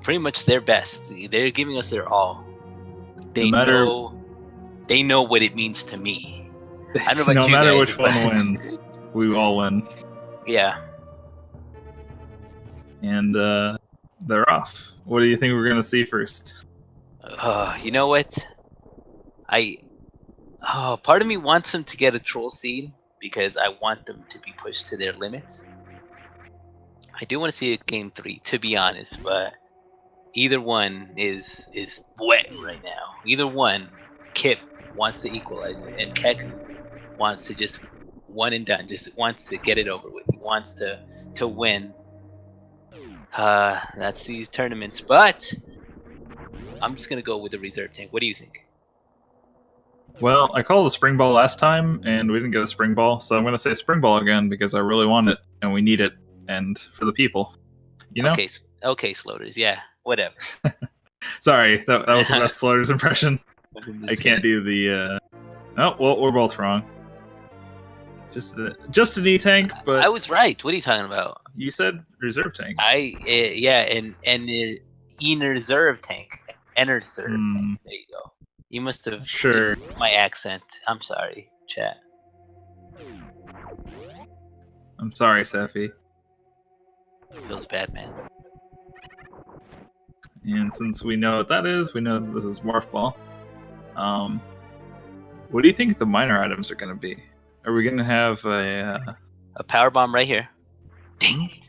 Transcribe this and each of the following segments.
pretty much their best. They're giving us their all. They No matter- know. They know what it means to me. I don't know about no you matter guys, which one but- wins, we all win. Yeah. And they're off. What do you think we're gonna see first? You know what? Part of me wants them to get a troll seed because I want them to be pushed to their limits. I do want to see a game 3, to be honest, but either one is wet right now. Either one, Kip wants to equalize it, and Keku wants to just one and done. Just wants to get it over with. He wants to win. That's these tournaments, but I'm just gonna go with the reserve tank. What do you think? Well, I called the spring ball last time, and we didn't get a spring ball, so I'm gonna say spring ball again because I really want it, and we need it, and for the people. You know? Okay, Sloters. Yeah, whatever. Sorry, that was my best Floaters impression. I can't do the. Oh, well, we're both wrong. Just an E tank, but I was right. What are you talking about? you said reserve tank. And in reserve tank, enter reserve tank. There you go. You must have Sure. used my accent. I'm sorry, chat. I'm sorry, Safi. Feels bad, man. And since we know what that is, we know that this is Morph Ball. What do you think the minor items are going to be? Are we going to have a power bomb right here? Dang it!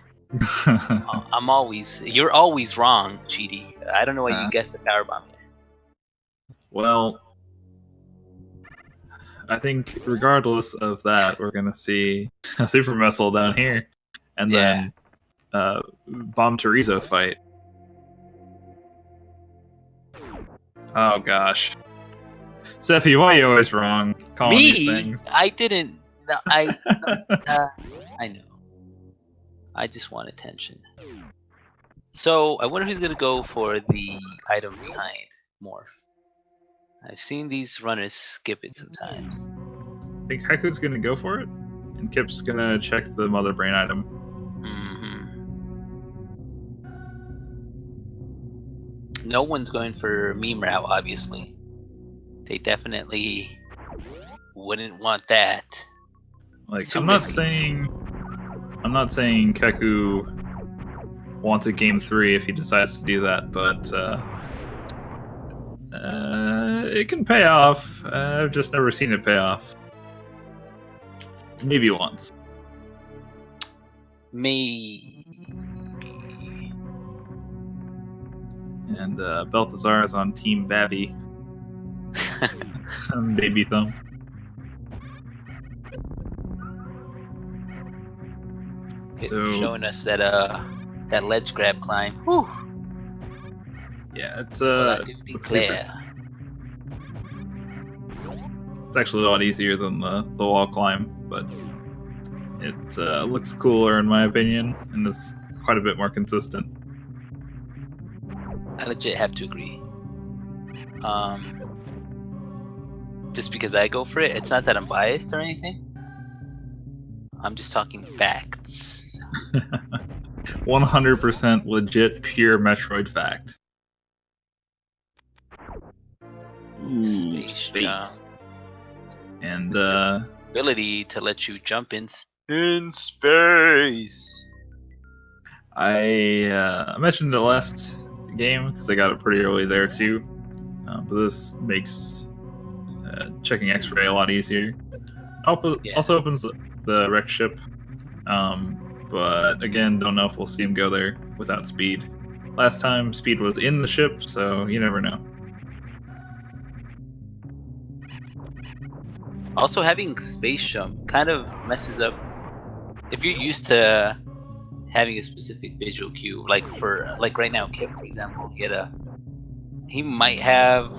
You're always wrong, Cheaty. I don't know why you guessed the power bomb here. Well, I think regardless of that, we're going to see a Super Missile down here, and then Bomb Chorizo fight. Oh gosh. Sephi, why are you always wrong? Calling these things? I didn't. No, I know. I just want attention. So I wonder who's gonna go for the item behind Morph. I've seen these runners skip it sometimes. I think Haku's gonna go for it, and Kip's gonna check the Mother Brain item. No one's going for meme route, obviously. They definitely wouldn't want that. Like, I'm not saying Keku wants a game 3 if he decides to do that, but it can pay off. I've just never seen it pay off. Maybe once. And Balthazar is on Team Babby. Baby Thumb. So showing us that that ledge grab climb. Whew. Yeah, it's it's actually a lot easier than the wall climb, but it looks cooler in my opinion, and is quite a bit more consistent. I legit have to agree. Just because I go for it, it's not that I'm biased or anything. I'm just talking facts. 100% legit, pure Metroid fact. Ooh, space. And ability to let you jump in space. I mentioned it last game because I got it pretty early there too. But this makes checking X-ray a lot easier. Also opens the wreck ship. But again, don't know if we'll see him go there without speed. Last time, speed was in the ship, so you never know. Also, having space jump kind of messes up. If you're used to having a specific visual cue, like right now, Kip, for example, he might have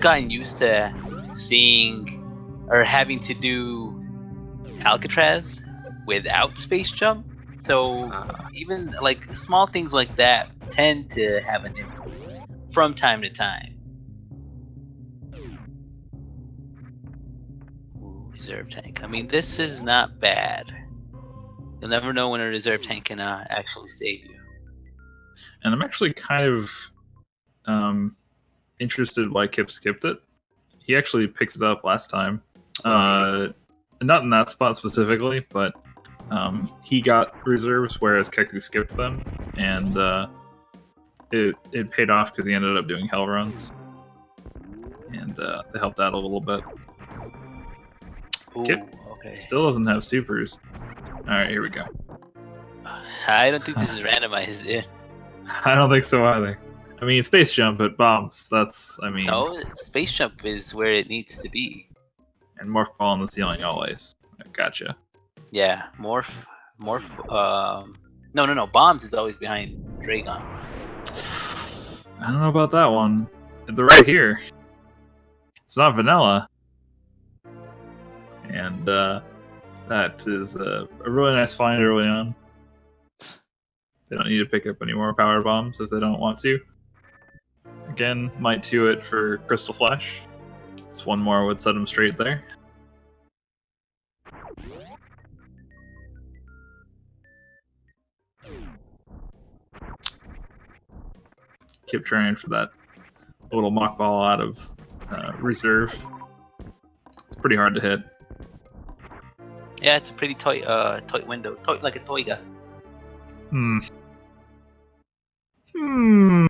gotten used to seeing or having to do Alcatraz without space jump. So even like small things like that tend to have an influence from time to time. Reserve tank. I mean, this is not bad. You'll never know when a reserve tank can actually save you. And I'm actually kind of interested why Kip skipped it. He actually picked it up last time. Not in that spot specifically, but he got reserves, whereas Keku skipped them, and it paid off because he ended up doing hell runs, and they helped out a little bit. Ooh, Kip okay. still doesn't have supers. All right, here we go. I don't think this is randomized. Yeah. I don't think so either. I mean, space jump at bombs. That's, I mean, No, space jump is where it needs to be. and morph ball on the ceiling always. Gotcha. Yeah, morph. No. Bombs is always behind Dragon. I don't know about that one. They're right here. It's not vanilla. And that is a really nice find early on. They don't need to pick up any more power bombs if they don't want to. Again, might 2 it for Crystal Flash. Just one more would set him straight there. Keep trying for that little mock ball out of reserve. It's pretty hard to hit. Yeah, it's a pretty tight window, like a toiga. I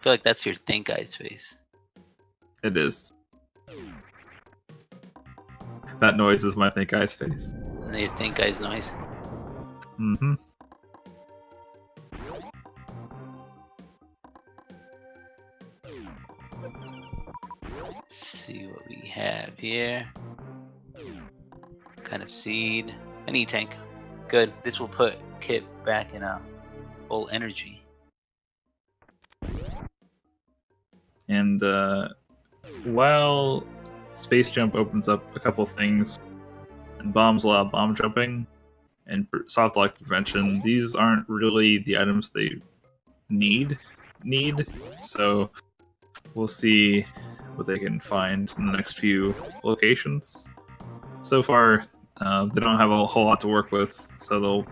feel like that's your think guy's face. It is. That noise is my think guy's face. Your think guy's noise. Mm-hmm. Let's see what we have here. Kind of seed. An E-tank. Good. This will put Kip back in full energy. And while space jump opens up a couple things, and bombs allow bomb jumping, and soft lock prevention, these aren't really the items they need. So we'll see what they can find in the next few locations. So far, they don't have a whole lot to work with, so they'll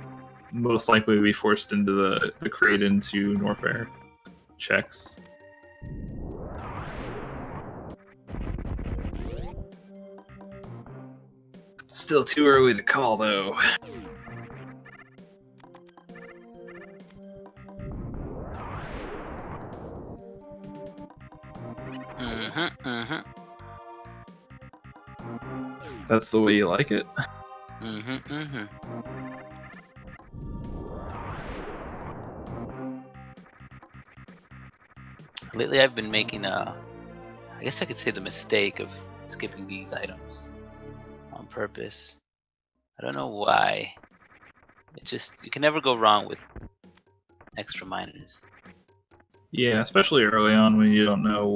most likely be forced into the crate into Norfair checks. Still too early to call, though. That's the way you like it? Lately I've been making I guess I could say the mistake of skipping these items on purpose. I don't know why. You can never go wrong with extra miners. Yeah, especially early on when you don't know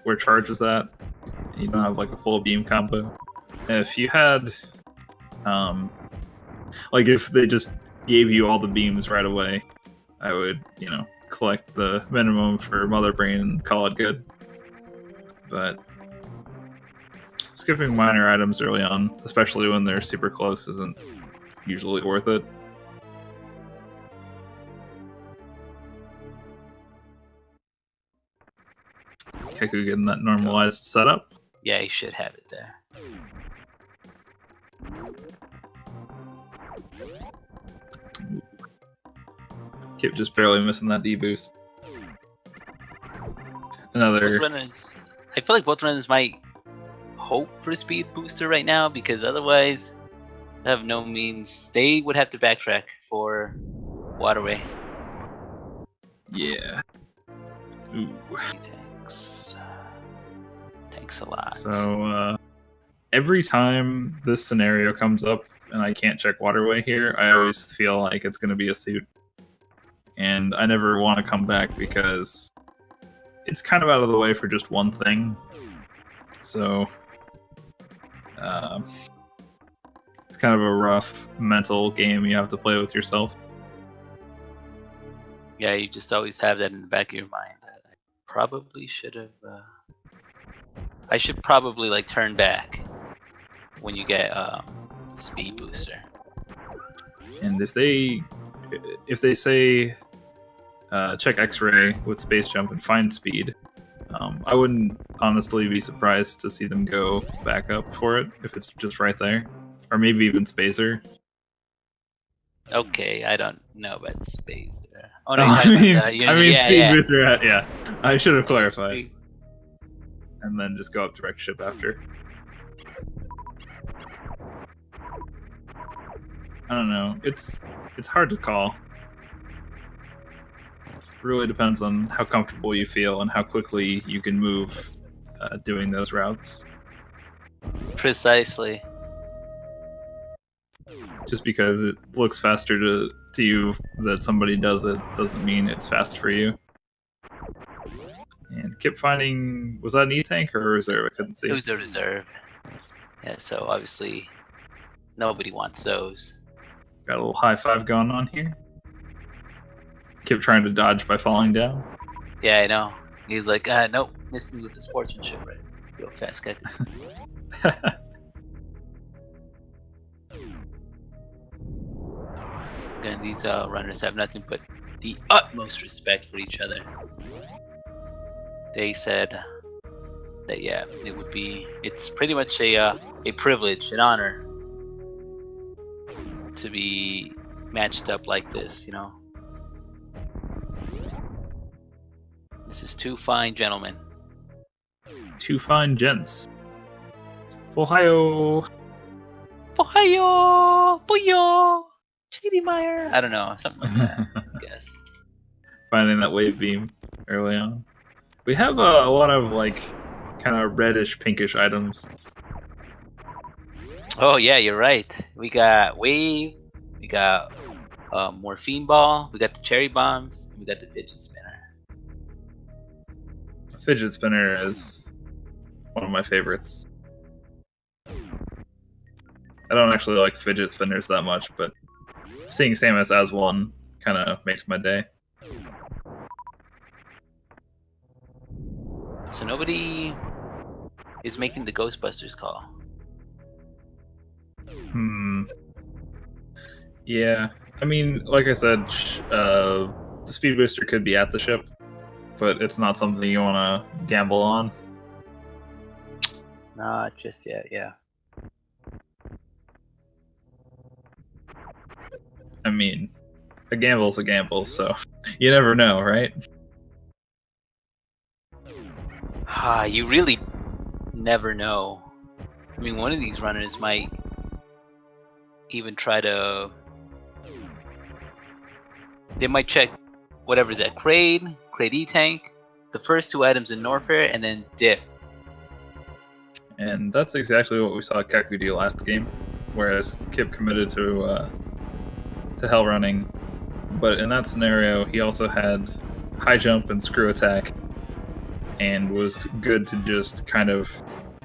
where charge is at. You don't have like a full beam combo. If you had, like if they just gave you all the beams right away, I would, collect the minimum for Mother Brain and call it good. But skipping minor items early on, especially when they're super close, isn't usually worth it. Keku getting that normalized setup. Yeah, he should have it there. Kip just barely missing that D boost. Another. I feel like both runners might hope for a speed booster right now, because otherwise they have no means. They would have to backtrack for Waterway. Yeah. Ooh. Thanks a lot. So every time this scenario comes up and I can't check Waterway here, I always feel like it's going to be a suit. And I never want to come back because it's kind of out of the way for just one thing. So it's kind of a rough mental game you have to play with yourself. Yeah, you just always have that in the back of your mind. I probably should have. I should probably like turn back when you get speed booster. And if they say check X-ray with space jump and find speed. I wouldn't honestly be surprised to see them go back up for it if it's just right there, or maybe even spacer. Okay, I don't know about space. Oh no, I mean, yeah, speed yeah. booster. Yeah, I should have clarified. Speed. And then just go up direct ship after. I don't know. It's hard to call. Really depends on how comfortable you feel and how quickly you can move doing those routes. Precisely. Just because it looks faster to you that somebody does it doesn't mean it's fast for you. And kept finding, was that an E-tank or a reserve? I couldn't see. It was a reserve. Yeah, so obviously nobody wants those. Got a little high five going on here. Kept trying to dodge by falling down. Yeah, I know. He's like, nope, miss me with the sportsmanship, right? Real fast kick. And these runners have nothing but the utmost respect for each other. They said that yeah, it's pretty much a privilege, an honor to be matched up like this, you know. This is two fine gentlemen. Two fine gents. Ohio. Ohio, Boyo, Meyer. I don't know, something like that. I guess. Finding that wave beam early on. We have a lot of like kind of reddish, pinkish items. Oh yeah, you're right. We got wave, we got morphine ball, we got the cherry bombs, and we got the fidget spinner. The fidget spinner is one of my favorites. I don't actually like fidget spinners that much, but seeing Samus as one kind of makes my day. So nobody is making the Ghostbusters call. Yeah, I mean, like I said, the speed booster could be at the ship, but it's not something you want to gamble on. Not just yet, yeah. I mean, a gamble's a gamble, so you never know, right? You really never know. I mean, one of these runners might even try to... They might check whatever's at Crate E-Tank, the first two items in Norfair, and then dip. And that's exactly what we saw Keku do last game, whereas Kip committed to hell running, but in that scenario he also had high jump and screw attack, and was good to just kind of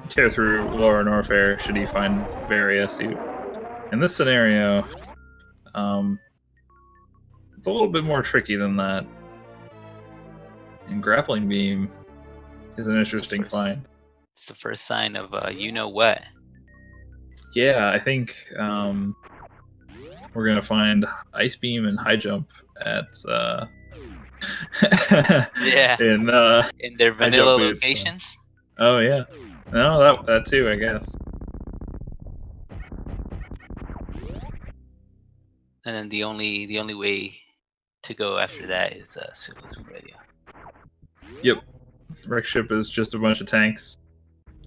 tear through lower Norfair should he find Varia suit. In this scenario, it's a little bit more tricky than that. And grappling beam is an interesting find. It's the first sign of you know what. Yeah, I think we're gonna find ice beam and high jump at yeah, in their vanilla locations. Oh yeah, no, that too, I guess. And then the only way to go after that is Sulas Radio. Yep, Wreck Ship is just a bunch of tanks.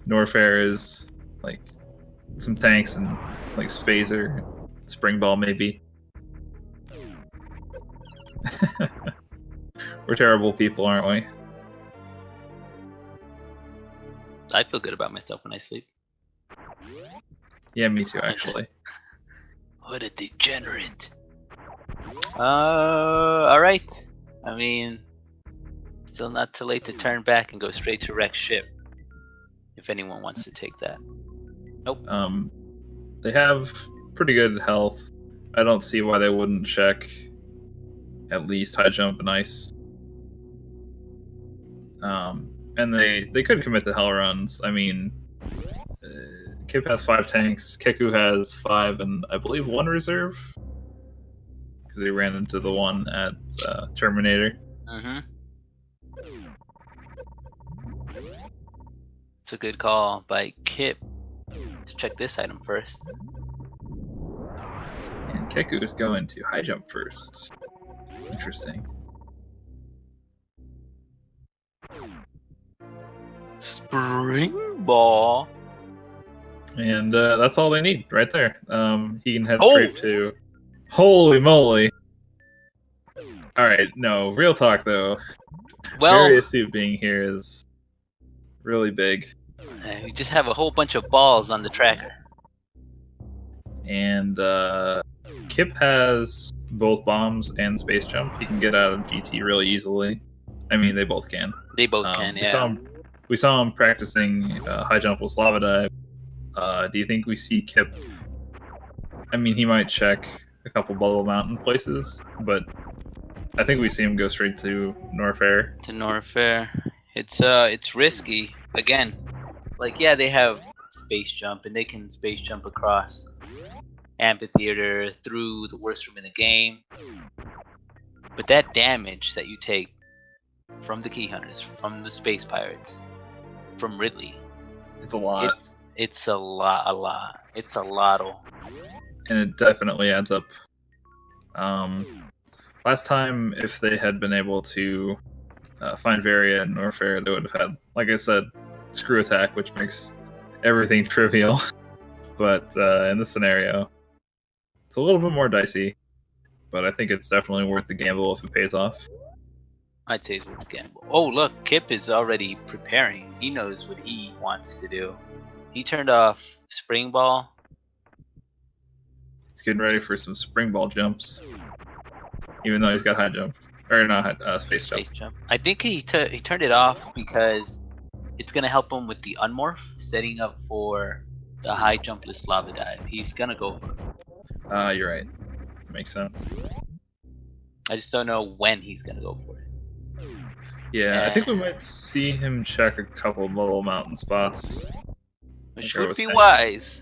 Norfair is like some tanks and like Spacer, Spring Ball maybe. We're terrible people, aren't we? I feel good about myself when I sleep. Yeah, me too, actually. What a degenerate. Alright. I mean, still not too late to turn back and go straight to Wreck Ship. If anyone wants to take that. Nope. They have pretty good health. I don't see why they wouldn't check at least high jump and ice. And they could commit to hell runs. I mean, Kip has 5 tanks, Keku has 5, and I believe 1 reserve, because he ran into the one at Terminator. Mm-hmm. It's a good call by Kip to check this item first. And Keku is going to high jump first. Interesting. Spring ball. And that's all they need right there. He can head Oh! straight to. Holy moly! All right, no, real talk though. Well, Various Suit being here is really big. we just have a whole bunch of balls on the tracker. And Kip has both bombs and space jump. He can get out of GT really easily. I mean, they both can. They both can, yeah. We saw him practicing high jump with lava dive. Do you think we see Kip? I mean, he might check a couple Bubble Mountain places, but I think we see him go straight to Norfair. To Norfair. It's risky. Again, like, yeah, they have space jump and they can space jump across amphitheater through the worst room in the game. But that damage that you take from the Key Hunters, from the Space Pirates, from Ridley, It's a lot. It's a lot. It's a lot. And it definitely adds up. Last time, if they had been able to find Varia and Norfair, they would have had, like I said, screw attack, which makes everything trivial. But in this scenario, it's a little bit more dicey. But I think it's definitely worth the gamble if it pays off. I'd say it's worth the gamble. Oh, look, Kip is already preparing. He knows what he wants to do. He turned off Spring Ball. He's getting ready for some spring ball jumps, even though he's got high jump or not space jump. Space jump. I think he turned it off because it's gonna help him with the unmorph, setting up for the high jumpless lava dive. He's gonna go for it. You're right. Makes sense. I just don't know when he's gonna go for it. Yeah, I think we might see him check a couple Bubble Mountain spots. Which would be wise.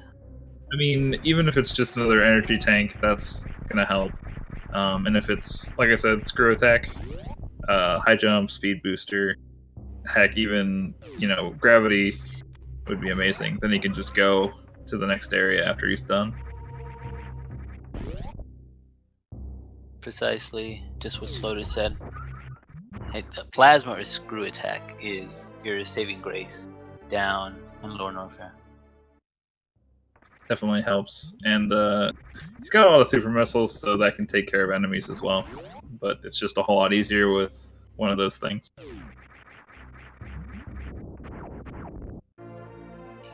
I mean, even if it's just another energy tank, that's gonna help. And if it's, like I said, screw attack, high jump, speed booster, heck, even, gravity would be amazing. Then he can just go to the next area after he's done. Precisely, just what Slotus said. The plasma or screw attack is your saving grace down in Lower Norfair. Definitely helps, and he's got all the super missiles, so that can take care of enemies as well. But it's just a whole lot easier with one of those things.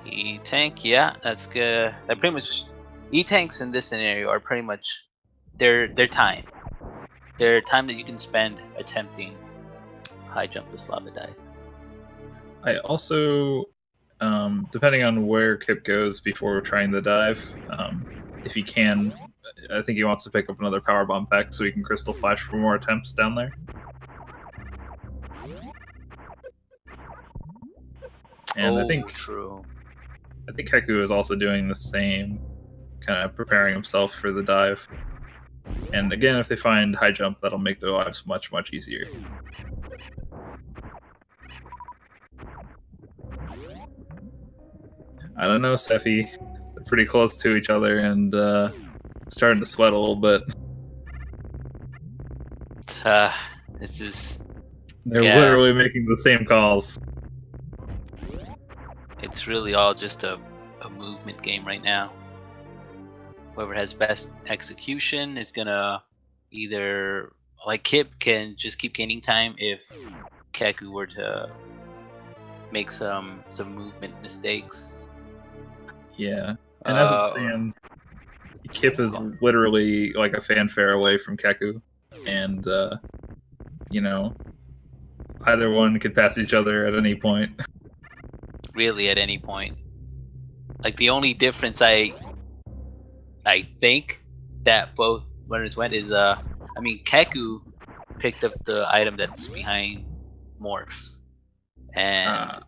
E-tank, yeah, that's good. That pretty much E-tanks in this scenario are pretty much their time. Their time that you can spend attempting high jump with lava dive. I also, depending on where Kip goes before trying the dive, if he can, I think he wants to pick up another power bomb pack so he can crystal flash for more attempts down there. And I think Keku is also doing the same, kind of preparing himself for the dive. And again, if they find high jump, that'll make their lives much, much easier. I don't know, Steffi. They're pretty close to each other and starting to sweat a little bit. This is... They're literally making the same calls. It's really all just a movement game right now. Whoever has best execution is gonna either... Like, Kip can just keep gaining time if Keku were to make some movement mistakes. Yeah, and as it stands, Kip is literally like a fanfare away from Keku, and either one could pass each other at any point. Really, at any point. Like, the only difference I think that both runners went is Keku picked up the item that's behind Morph, and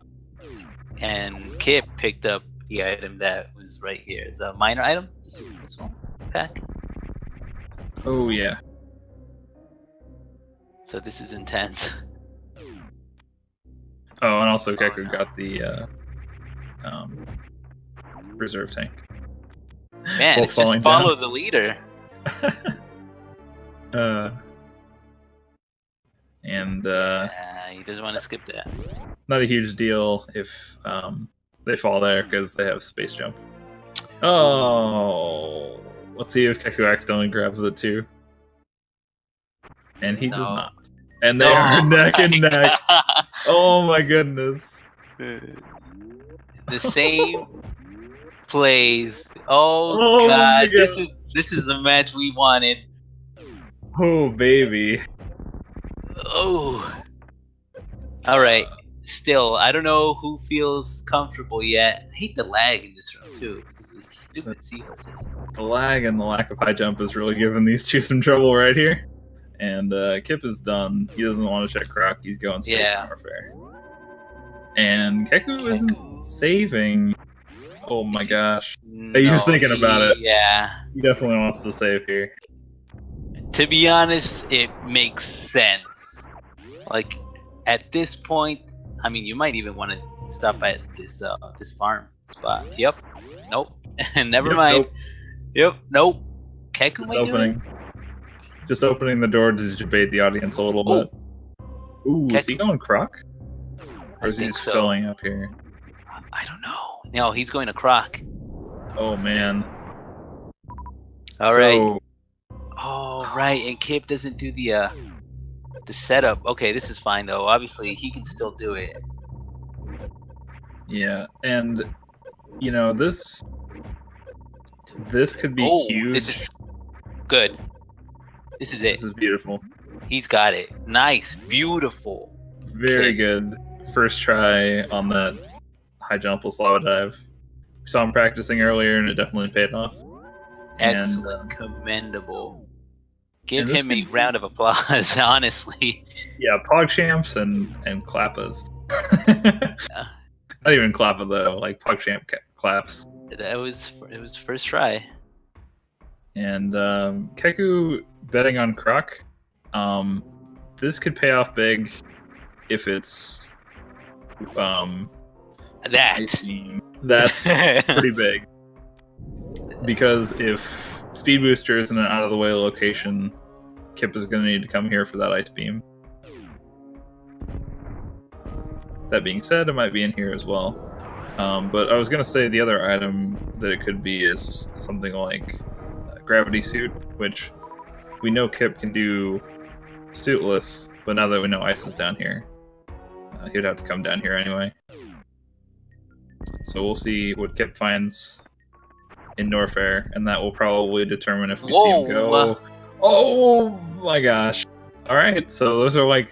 Kip picked up the item that was right here, the minor item, the super missile pack. Oh yeah. So this is intense. Oh, and also Keku no. got the reserve tank. Man, While it's just falling follow down. the leader. And He doesn't want to skip that. not a huge deal if they fall there because they have space jump. Oh, let's see if Keku accidentally grabs it too. And he does No. not. And they are neck and neck. God. Oh my goodness. The same plays. Oh, Oh my God, God. this is the match we wanted. Oh baby. Oh. All right. Still, I don't know who feels comfortable yet. I hate the lag in this room too because of these stupid seahorses. The lag and the lack of high jump is really giving these two some trouble right here. And Kip is done. He doesn't want to check Croc. He's going straight for Warfare. And Keku isn't saving. Oh my gosh. No, He was thinking about it. Yeah. He definitely wants to save here. To be honest, it makes sense. Like, at this point, I mean, you might even want to stop at this this farm spot. Yep. Nope. Never mind. Nope. Yep. Nope. Keku Just might opening. do it. Just opening the door to debate the audience a little bit. Ooh, Keku. Is he going Croc? Or is he think so. filling up here? I don't know. No, he's going to Croc. Oh man. All right. Oh right, and Kip doesn't do the setup. Okay, this is fine though. Obviously, he can still do it. Yeah, and you know this could be huge. This is good. This is it. This is beautiful. He's got it. Nice, beautiful. Very good. First try on that high jump with lava dive. We saw him practicing earlier, and it definitely paid off. Excellent, commendable. Give him a round of applause, honestly. Yeah, PogChamps and Klappas. Not even Klappa though, like PogChamp claps. It was first try. And Keku betting on Croc. This could pay off big if it's that's pretty big. Because if Speed Booster is in an out of the way location, Kip is going to need to come here for that Ice Beam. That being said, it might be in here as well. But I was going to say the other item that it could be is something like Gravity Suit, which we know Kip can do suitless, but now that we know Ice is down here, he would have to come down here anyway. So we'll see what Kip finds in Norfair, and that will probably determine if we see him go. Oh my gosh. Alright, so those are like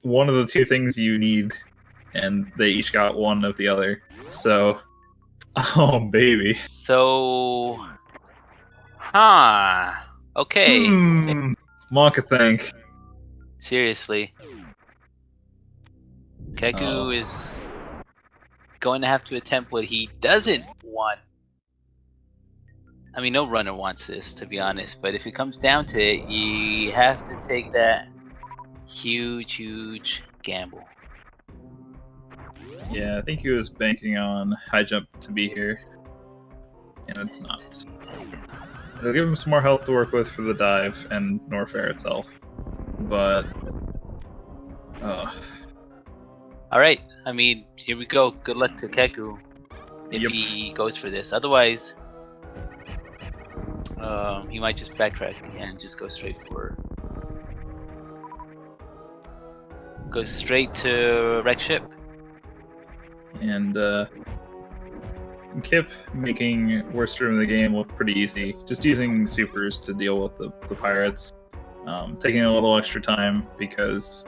one of the two things you need, and they each got one of the other. So, oh baby. So, okay. Monka think. Seriously. Keku is going to have to attempt what he doesn't want. I mean, no runner wants this, to be honest, but if it comes down to it, you have to take that huge gamble. Yeah, I think he was banking on high jump to be here, and it's not. It'll give him some more health to work with for the dive and Norfair itself, but Alright, I mean, here we go. Good luck to Keku if he goes for this. Otherwise, he might just backtrack and just go straight to wreck ship. And Kip making worst room in the game look pretty easy, just using supers to deal with the pirates, taking a little extra time because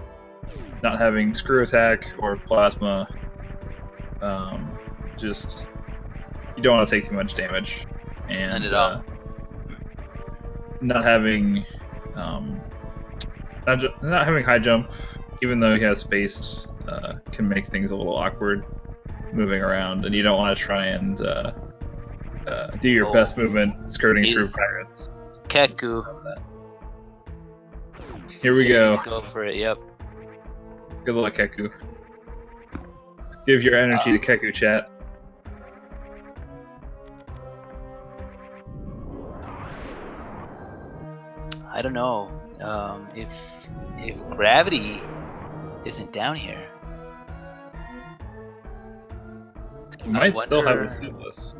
not having screw attack or plasma, just you don't want to take too much damage, and not having not having high jump, even though he has space, can make things a little awkward moving around, and you don't want to try and do your best movement skirting through pirates. Keku. Here we go. Go for it. Yep. Good luck, Keku. Give your energy to Keku, chat. I don't know if gravity isn't down here. You might still have a suitless.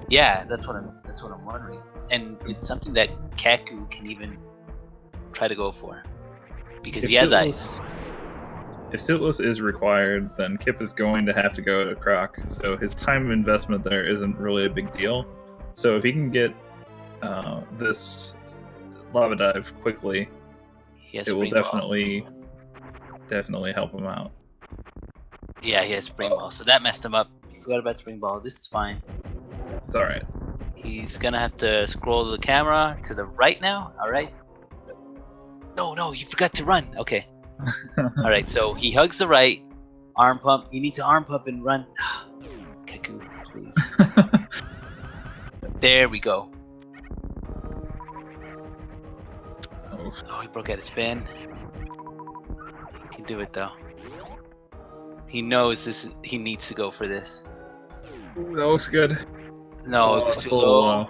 Yeah, that's what I'm wondering, and it's something that Keku can even try to go for because he has ice. If suitless is required, then Kip is going to have to go to Croc. So his time investment there isn't really a big deal. So if he can get this lava dive quickly, it will definitely help him out. Yeah, he has spring ball, so that messed him up. He forgot about spring ball. This is fine. It's all right. He's gonna have to scroll the camera to the right now. All right. No, you forgot to run. Okay. All right, so he hugs the right, arm pump. You need to arm pump and run. Keku, please. There we go. Oh, he broke out his spin. He can do it though. He knows this. He needs to go for this. Ooh, that looks good. No, it was too low.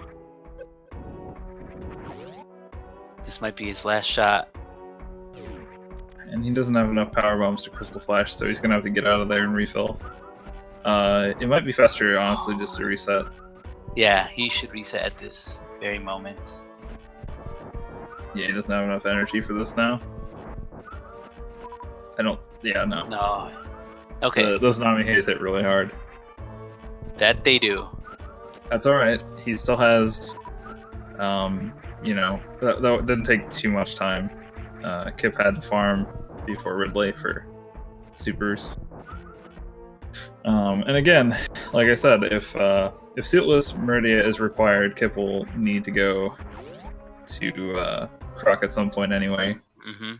This might be his last shot. And he doesn't have enough power bombs to Crystal Flash, so he's gonna have to get out of there and refill. It might be faster, honestly, just to reset. Yeah, he should reset at this very moment. Yeah, he doesn't have enough energy for this now. Yeah, no. No. Okay. Those Nami Haze hit really hard. That they do. That's alright. He still has, that didn't take too much time. Kip had to farm before Ridley for supers. And again, like I said, if Suitless Meridia is required, Kip will need to go to Croc at some point anyway. Mm-hmm.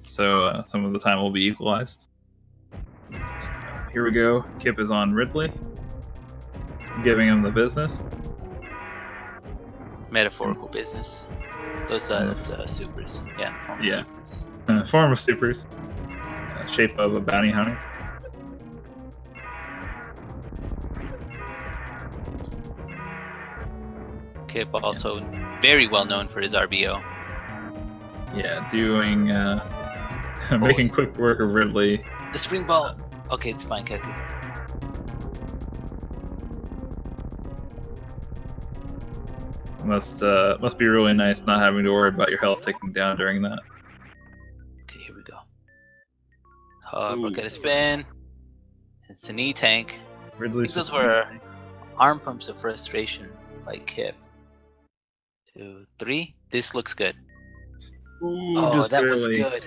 So some of the time will be equalized. So here we go. Kip is on Ridley, giving him the business. Metaphorical business. Those supers. Yeah. Supers. Form of supers. Shape of a bounty hunter. Kip also very well known for his RBO. Yeah, doing making quick work of Ridley. The spring ball. Okay, it's fine, Keku. Must be really nice not having to worry about your health ticking down during that. Okay, here we go. Look at a spin. It's a knee tank. Ridley's Those were arm pumps of frustration by Kip. 2, 3. This looks good. Ooh, that barely. Was good.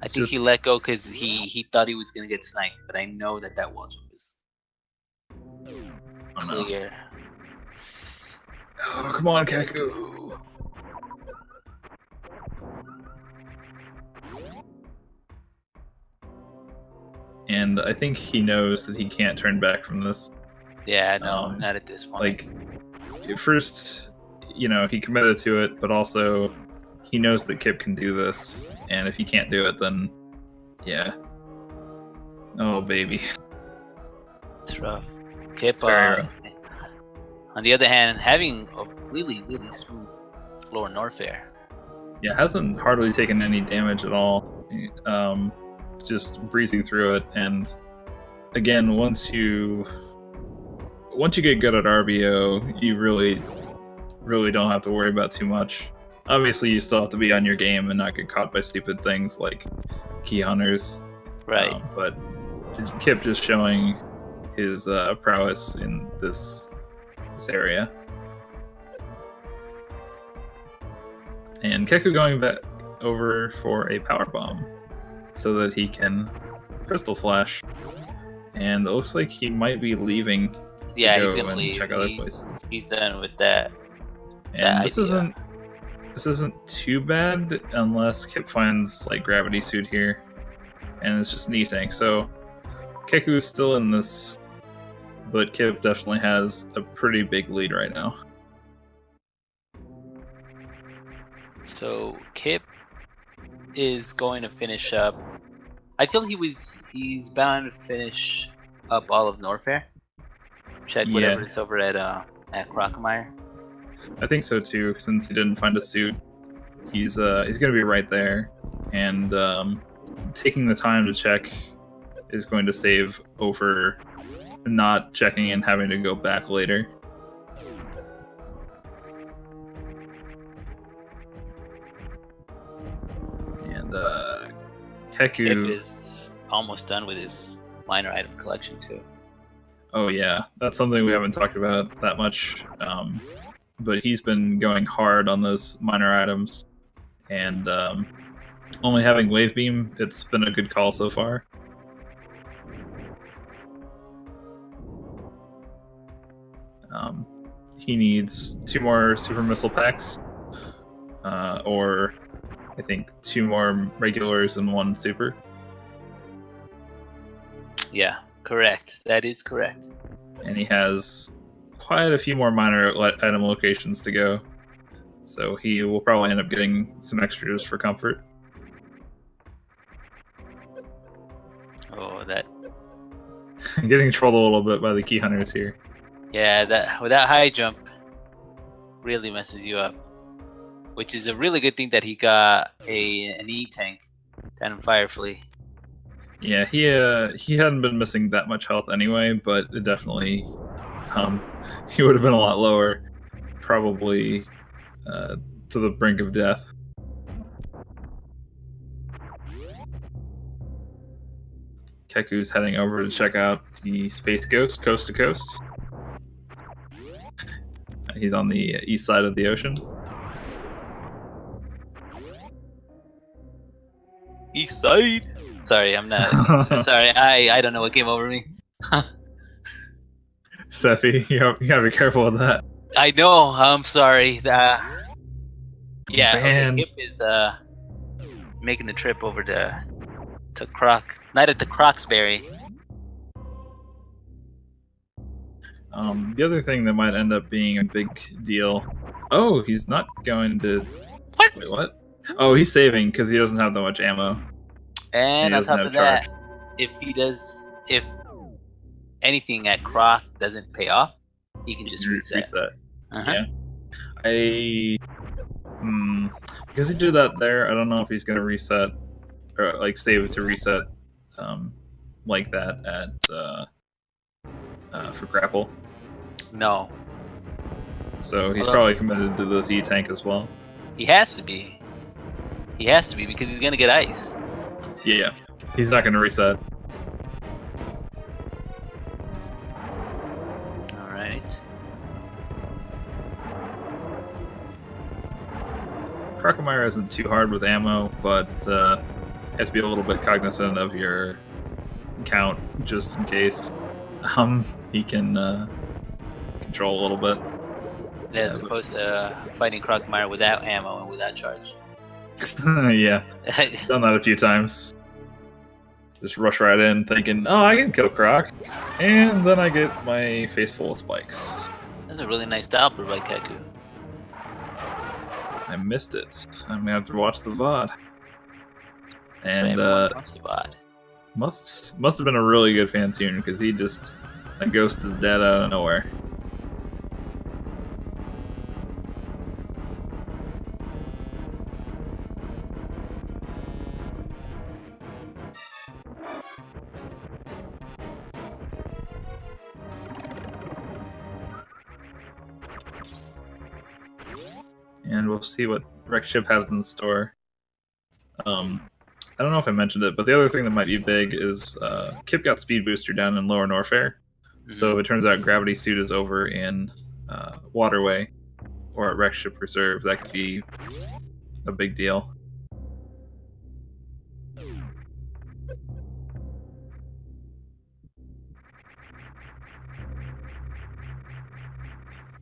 I think he let go because he thought he was gonna get sniped, but I know that wall jump is clear. Oh, come on, Keku. And I think he knows that he can't turn back from this. Yeah, no, not at this point. Like, first, he committed to it, but also he knows that Kip can do this, and if he can't do it, then yeah. Oh, baby. It's rough. Kip, very rough. On the other hand, having a really, really smooth lower Norfair. Yeah, hasn't hardly taken any damage at all. Just breezing through it, and again, once you get good at RBO, you really don't have to worry about too much. Obviously, you still have to be on your game and not get caught by stupid things like key hunters. Right. But Kip just showing his prowess in this area. And Keku going back over for a power bomb so that he can Crystal Flash. And it looks like he might be leaving. Yeah, to he's go gonna and leave. Check other places. He's done with that. And this isn't too bad unless Kip finds like Gravity Suit here, and it's just knee tank. So Keku is still in this, but Kip definitely has a pretty big lead right now. So Kip is going to finish up. I feel he's bound to finish up all of Norfair. Check whatever Yeah, is over at Crockemeyer. I think so too. Since he didn't find a suit, he's gonna be right there, and taking the time to check is going to save over not checking and having to go back later. And Kip Keku. is almost done with his minor item collection too. Oh yeah, that's something we haven't talked about that much. But he's been going hard on those minor items, and only having Wave Beam, it's been a good call so far. He needs 2 more Super Missile packs, or I think 2 more regulars and 1 super. Yeah, correct. That is correct. And he has quite a few more minor item locations to go, so he will probably end up getting some extras for comfort. Oh, that. Getting trolled a little bit by the key hunters here. Yeah, that high jump really messes you up. Which is a really good thing that he got an E tank down in Firefly. Yeah, he hadn't been missing that much health anyway, but it definitely he would have been a lot lower, probably to the brink of death. Keku's heading over to check out the Space Ghost coast to coast. He's on the east side of the ocean. East side. Sorry, I'm not. So sorry, I don't know what came over me. Sephi, you gotta be careful with that. I know. I'm sorry. Yeah. Man. Okay. Kip is making the trip over to Croc. Not at the Crocsberry. The other thing that might end up being a big deal. Oh, he's not going to. What? Wait, what? Oh, he's saving because he doesn't have that much ammo. And on doesn't top have of charge. that, if anything at Croc doesn't pay off, he can just reset. Yeah. Because he did that there, I don't know if he's gonna reset or like save to reset like that at for grapple. No. So he's probably committed to this E tank as well. He has to be. He has to be because he's gonna get ice. Yeah. He's not gonna reset. Alright. Crockemeyer isn't too hard with ammo, but has to be a little bit cognizant of your count just in case he can control a little bit. As opposed to fighting Crockemeyer without ammo and without charge. Yeah, done that a few times. Just rush right in thinking, oh, I can kill Croc, and then I get my face full of spikes. That's a really nice doppler by Keku. I missed it. I'm gonna have to watch the VOD. And watch the VOD. must have been a really good fan tune because he just a ghost is dead out of nowhere. And we'll see what Wreck Ship has in store. I don't know if I mentioned it, but the other thing that might be big is Kip got Speed Booster down in Lower Norfair. Mm-hmm. So it turns out Gravity Suit is over in Waterway or at Wreck Ship Reserve. That could be a big deal.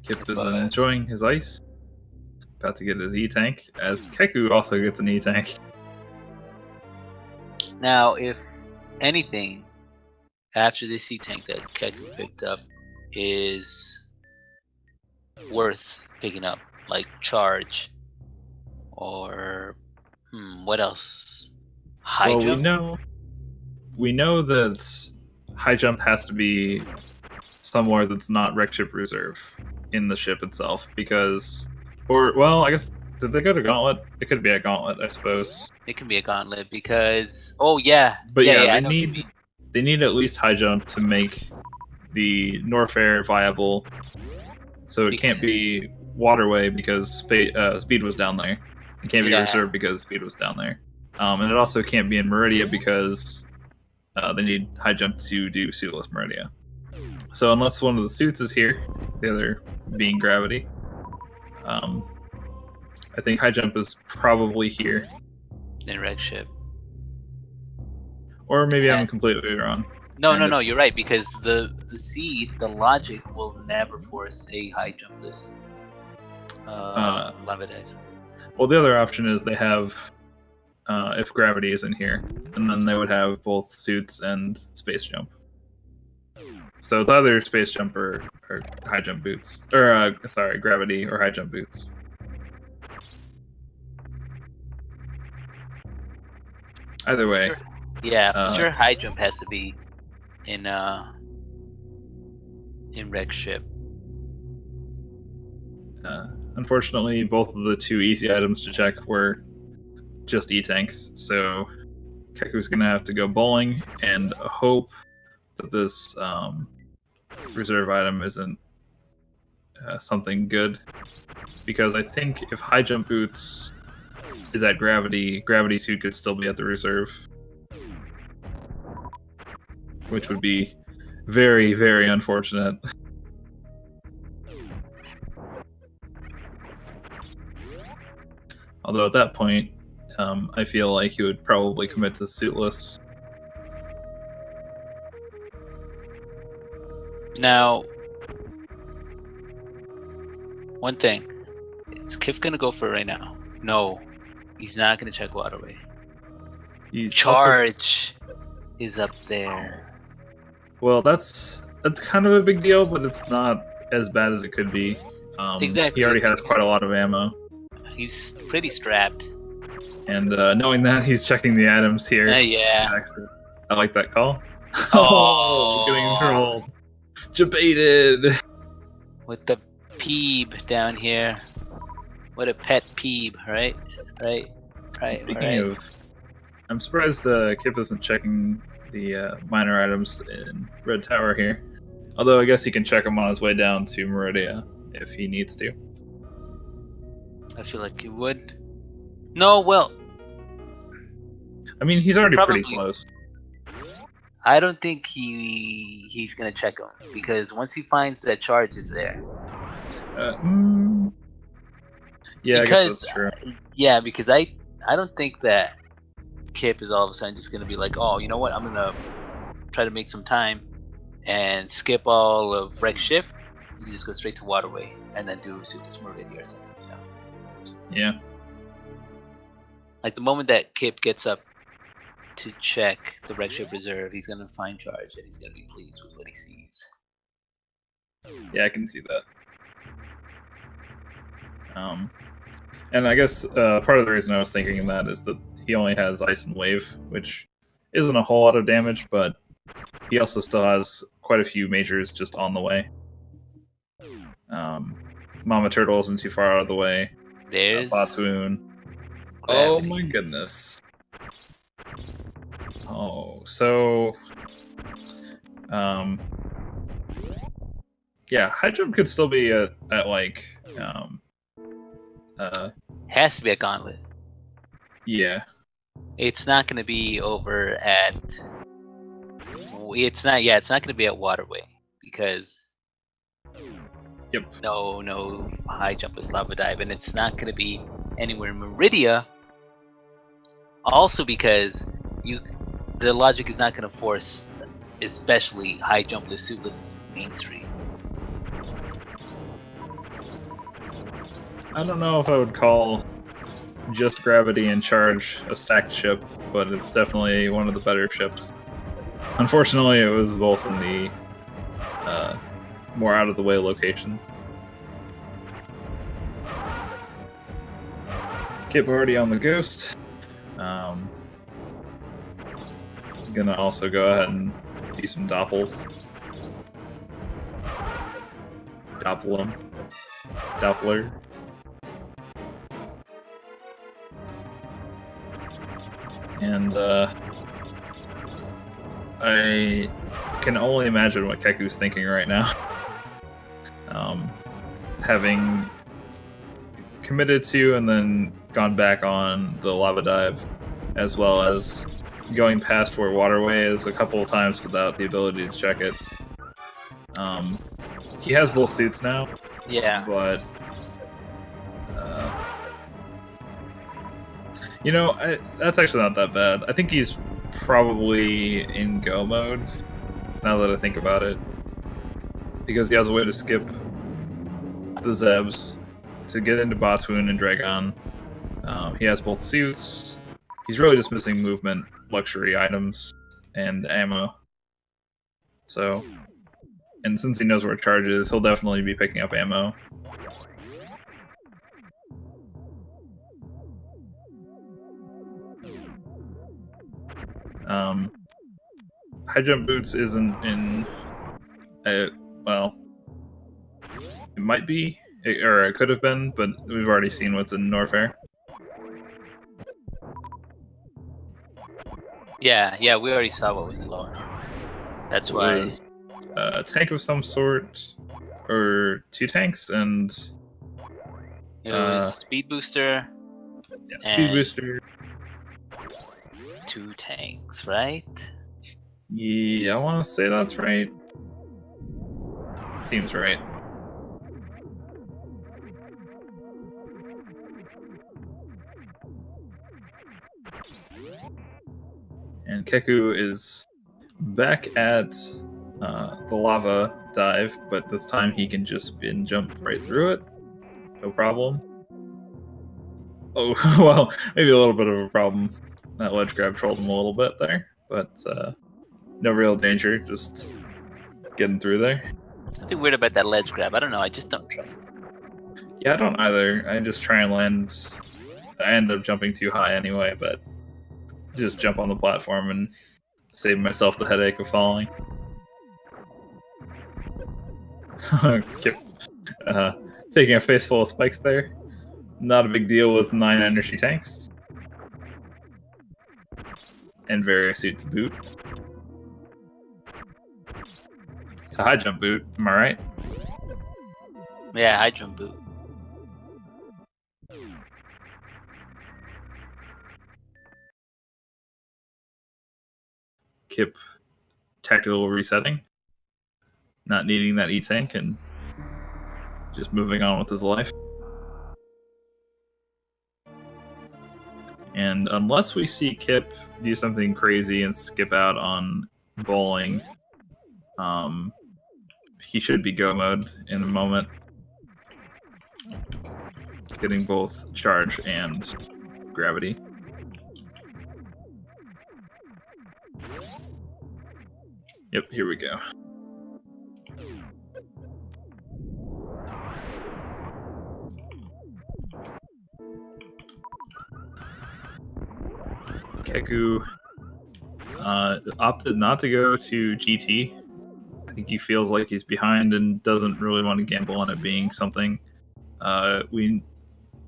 Kip is enjoying his ice. About to get his E-Tank, as Keku also gets an E-Tank. Now, if anything, after this E-Tank that Keku picked up is worth picking up, like charge Or what else? High Well, jump? we know that high jump has to be somewhere that's not wreck ship reserve in the ship itself, because, or well, I guess did they go to Gauntlet? It could be at Gauntlet, I suppose. It can be a gauntlet because yeah, But yeah, I know what you mean. they need at least high jump to make the Norfair viable. So it can't Because be waterway because speed was down there. It can't be yeah, reserved because speed was down there. And it also can't be in Meridia because they need high jump to do suitless Meridia. So unless one of the suits is here, the other being gravity, I think high jump is probably here. in red ship. Or maybe I'm Has- completely wrong. No, and no, no. You're it's- right because the seed, the logic will never force a high jumpless lava dive. Well, the other option is they have if gravity isn't here, and then they would have both suits and space jump. So it's either space jump or high jump boots, or sorry, gravity or high jump boots. Either way, Sure. Yeah, for sure. High jump has to be in wreck ship. Unfortunately, both of the two easy items to check were just E-tanks, so Keku's gonna have to go bowling and hope that this reserve item isn't something good. Because I think if high jump boots is at gravity, gravity suit could still be at the reserve. Which would be very, very unfortunate. Although at that point, I feel like he would probably commit to suitless. Now, one thing. Is Kif gonna go for it right now? No. He's not gonna check waterway. He's Charge is up there. Well, that's kind of a big deal, but it's not as bad as it could be. Exactly. He already has quite a lot of ammo. He's pretty strapped. And knowing that, he's checking the items here. Yeah. I like that call. Oh, getting trolled. Jebaited. With the peeb down here. What a pet peeb, right? Right. Speaking of, I'm surprised Kip isn't checking the minor items in Red Tower here. Although I guess he can check them on his way down to Meridia if he needs to. I feel like he would. No, well. I mean, he's already Probably. pretty close. I don't think he's gonna check them because once he finds that charge is there. Yeah, because, I guess that's true. Yeah, because I don't think that Kip is all of a sudden just gonna be like, oh, you know what? I'm gonna try to make some time and skip all of wreck ship. You just go straight to waterway and then do Suitless Meridia or something. You know? Yeah. Like the moment that Kip gets up to check the wreck ship reserve, he's gonna find charge and he's gonna be pleased with what he sees. Yeah, I can see that. And I guess part of the reason I was thinking that is that he only has Ice and Wave, which isn't a whole lot of damage, but he also still has quite a few majors just on the way. Mama Turtle isn't too far out of the way. There's Botwoon. Oh my goodness. Oh, so yeah, high jump could still be at like has to be a gauntlet. Yeah. It's not gonna be over at. It's not. Yeah, it's not gonna be at Waterway because. Yep. No high jump with lava dive, and it's not gonna be anywhere in Meridia. Also because the logic is not gonna force, especially high jumpless, suitless Main Street. I don't know if I would call just Gravity and Charge a stacked ship, but it's definitely one of the better ships. Unfortunately, it was both in the more out-of-the-way locations. Kip already on the ghost. Gonna also go ahead and do some doppels. Doppler. And I can only imagine what Keku's thinking right now. Having committed to and then gone back on the lava dive, as well as going past where waterway is a couple of times without the ability to check it. He has both suits now. Yeah. But that's actually not that bad. I think he's probably in go mode, now that I think about it. Because he has a way to skip the Zebs to get into Batoon and Dragon. He has both suits. He's really just missing movement, luxury items, and ammo. So, and since he knows where charge is, he'll definitely be picking up ammo. High jump boots isn't in. Well, it might be, or it could have been, but we've already seen what's in Norfair. Yeah, we already saw what was in lower Norfair. That's why. It was a tank of some sort, or 2 tanks, and it was speed booster. Yeah, speed booster. 2 tanks, right? Yeah, I want to say that's right. Seems right. And Keku is back at the lava dive, but this time he can just spin jump right through it. No problem. Oh, well, maybe a little bit of a problem. That ledge grab trolled him a little bit there, but no real danger, just getting through there. Something weird about that ledge grab. I don't know, I just don't trust it. Yeah, I don't either. I just try and land. I end up jumping too high anyway, but just jump on the platform and save myself the headache of falling. Taking a face full of spikes there. Not a big deal with 9 energy tanks. And various suits to boot. It's a high jump boot, am I right? Yeah, high jump boot. Kip tactical resetting. Not needing that E-tank and just moving on with his life. And unless we see Kip do something crazy and skip out on bowling, he should be go mode in a moment. Getting both charge and gravity. Yep, here we go. Keku opted not to go to GT. I think he feels like he's behind and doesn't really want to gamble on it being something. We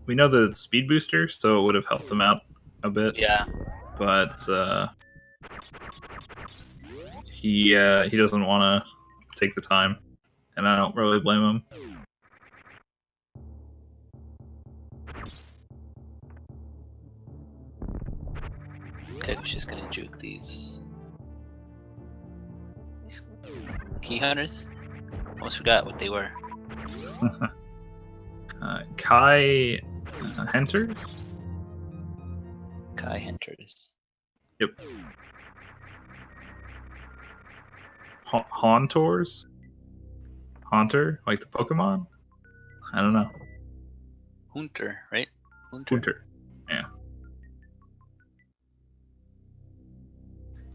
know the speed booster, so it would have helped him out a bit. Yeah. But he doesn't want to take the time, and I don't really blame him. Keku's just gonna juke these key hunters. Almost forgot what they were. Kai Hunters? Kai hunters. Yep. Hauntors? Haunter? Like the Pokemon? I don't know. Hunter, right? Hunter. Yeah.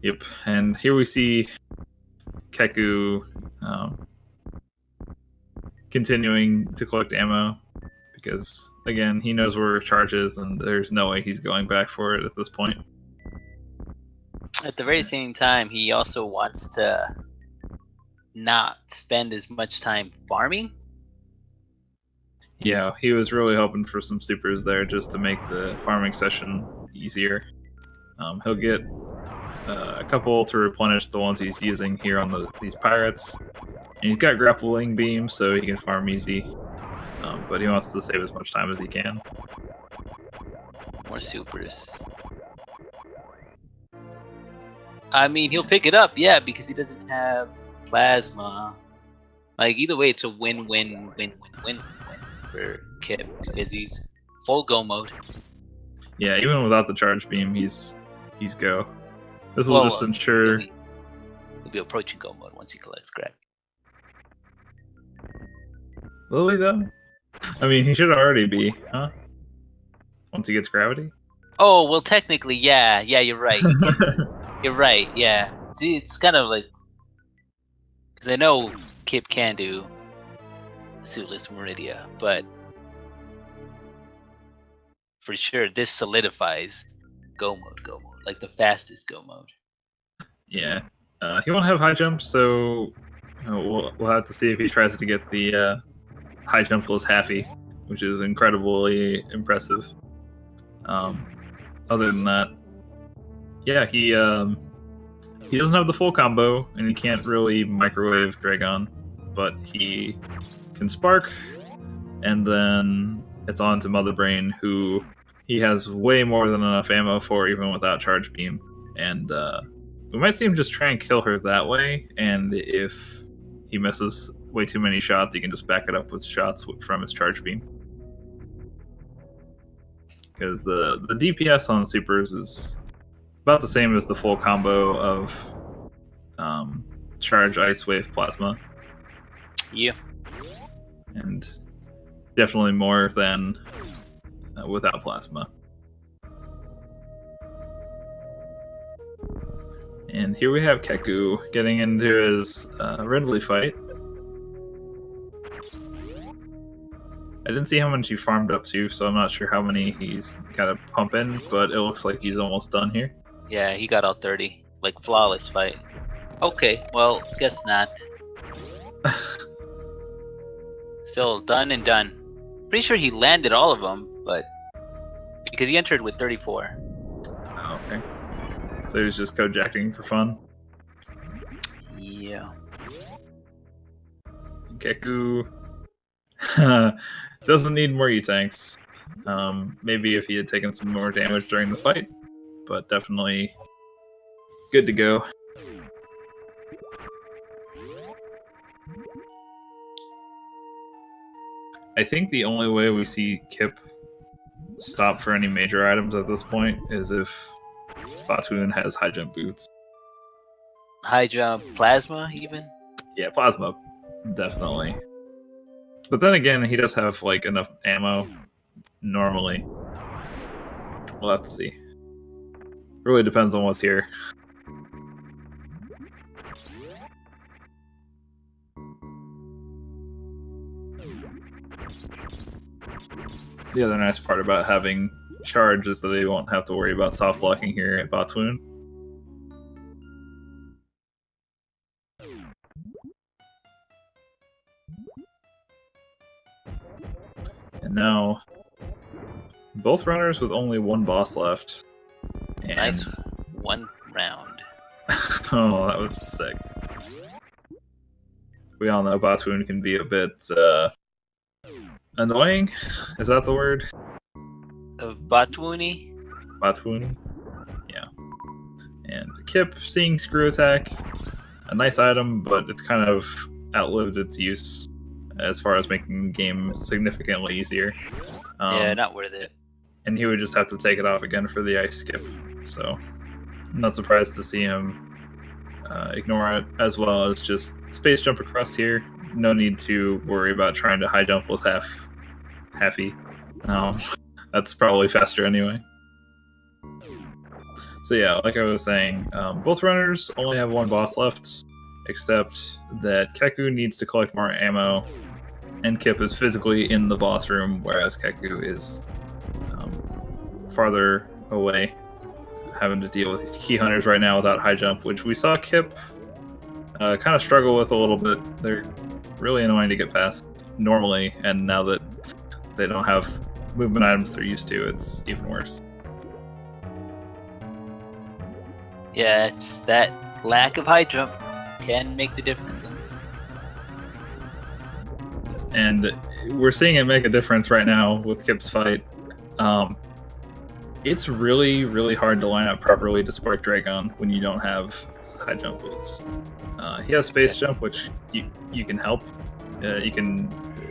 Yep. And here we see Keku continuing to collect ammo because again, he knows where charge is, and there's no way he's going back for it at this point. At the very same time, he also wants to not spend as much time farming. Yeah, he was really hoping for some supers there just to make the farming session easier. He'll get a couple to replenish the ones he's using here on these pirates. And he's got grappling beams, so he can farm easy. But he wants to save as much time as he can. More supers. I mean, he'll pick it up, yeah, because he doesn't have plasma. Like, either way, it's a win-win-win-win-win for Kip, because he's full go mode. Yeah, even without the charge beam, he's go. This will just ensure... He'll be approaching go mode once he collects scrap. Will he, though? I mean, he should already be, huh? Once he gets gravity? Oh, well, technically, yeah, you're right. You're right, yeah. See, it's kind of like... Because I know Kip can do Suitless Meridia, but... For sure, this solidifies go mode. Like the fastest go mode. Yeah. He won't have high jump, so we'll have to see if he tries to get the high jumpless Happy, which is incredibly impressive. Other than that, yeah, he doesn't have the full combo, and he can't really microwave Dragon, but he can spark, and then it's on to Mother Brain, who he has way more than enough ammo for, even without charge beam. And we might see him just try and kill her that way, and if he misses way too many shots, he can just back it up with shots from his charge beam. Because the DPS on supers is about the same as the full combo of charge, ice wave, plasma. Yeah. And definitely more than without plasma. And here we have Keku getting into his Ridley fight. I didn't see how much he farmed up to, so I'm not sure how many he's got to pump in, but it looks like he's almost done here. Yeah, he got all 30. Like, flawless fight. Okay, well, guess not. Still done and done. Pretty sure he landed all of them, but... Because he entered with 34. Oh, okay. So he was just code-jacking for fun? Yeah. Keku... doesn't need more E-tanks. Maybe if he had taken some more damage during the fight, but definitely good to go. I think the only way we see Kip stop for any major items at this point is if Batoon has high jump boots. High jump plasma, even? Yeah, plasma, definitely. But then again, he does have like enough ammo normally. We'll have to see. Really depends on what's here. The other nice part about having charge is that they won't have to worry about soft blocking here at Batoon. And now, both runners with only one boss left. And... Nice one round. Oh, that was sick. We all know Batoon can be a bit annoying. Is that the word? Batooni? Batoon? Yeah. And Kip, seeing Screw Attack, a nice item, but it's kind of outlived its use as far as making the game significantly easier. Yeah, not worth it. And he would just have to take it off again for the ice skip. So, I'm not surprised to see him ignore it, as well as just space jump across here. No need to worry about trying to high jump with Halfy. That's probably faster anyway. So yeah, like I was saying, both runners only have one boss left, except that Keku needs to collect more ammo and Kip is physically in the boss room, whereas Keku is farther away, having to deal with these key hunters right now without high jump, which we saw Kip kind of struggle with a little bit. They're really annoying to get past normally, and now that they don't have movement items they're used to, it's even worse. Yeah, it's that lack of high jump can make the difference. And we're seeing it make a difference right now with Kip's fight. It's really, really hard to line up properly to Spark Dragon when you don't have high jump boots. He has space jump, which you can help. You can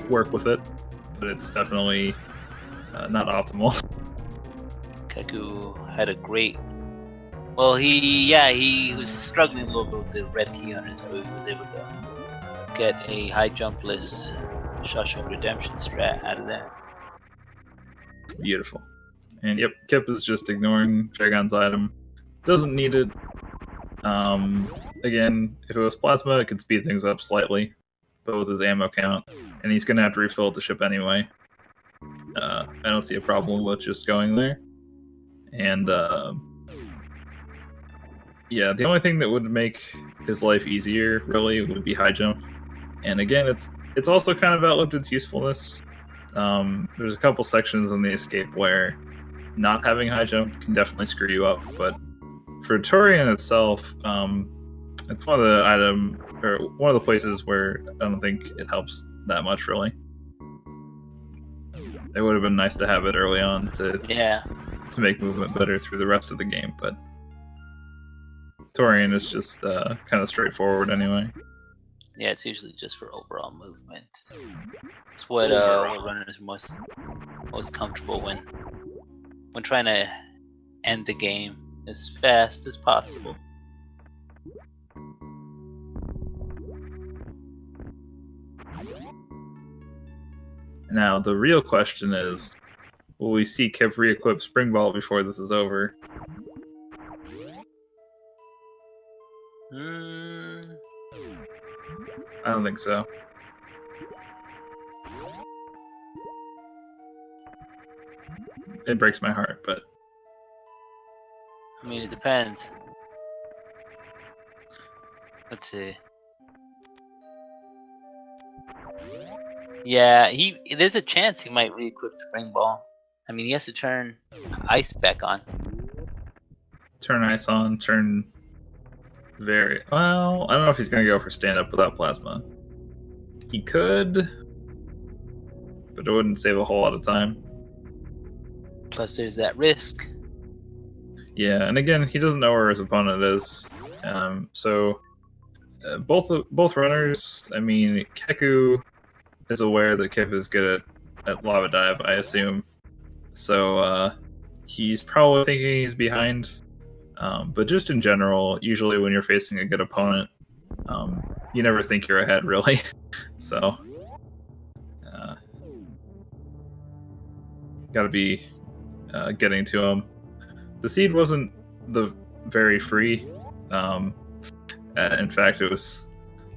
work with it, but it's definitely not optimal. Keku had a great. Well, he was struggling a little bit with the red key hunters, but he was able to get a high jumpless Shawshank Redemption strat out of that. Beautiful. And yep, Kip is just ignoring Dragon's item. Doesn't need it. Again, if it was plasma, it could speed things up slightly, but with his ammo count, and he's gonna have to refill at the ship anyway. I don't see a problem with just going there. And yeah, the only thing that would make his life easier really would be high jump. And again, it's also kind of outlived its usefulness. There's a couple sections in the escape where not having high jump can definitely screw you up, but for Torian itself, it's one of the places where I don't think it helps that much really. It would have been nice to have it early on to make movement better through the rest of the game, but Torian is just kind of straightforward anyway. Yeah, it's usually just for overall movement. It's what runners most comfortable when trying to end the game as fast as possible. Now the real question is, will we see Kip re-equip Spring Ball before this is over? I don't think so. It breaks my heart, but I mean, it depends. Let's see. Yeah, there's a chance he might re-equip Spring Ball. I mean, he has to turn ice back on. Turn ice on, turn very well. I don't know if he's gonna go for stand up without plasma. He could, but it wouldn't save a whole lot of time. Plus, there's that risk. Yeah, and again, he doesn't know where his opponent is. So both runners. I mean, Keku is aware that Kip is good at lava dive, I assume. So he's probably thinking he's behind. But just in general, usually when you're facing a good opponent, you never think you're ahead, really. So, gotta be getting to him. The seed wasn't very free. In fact, it was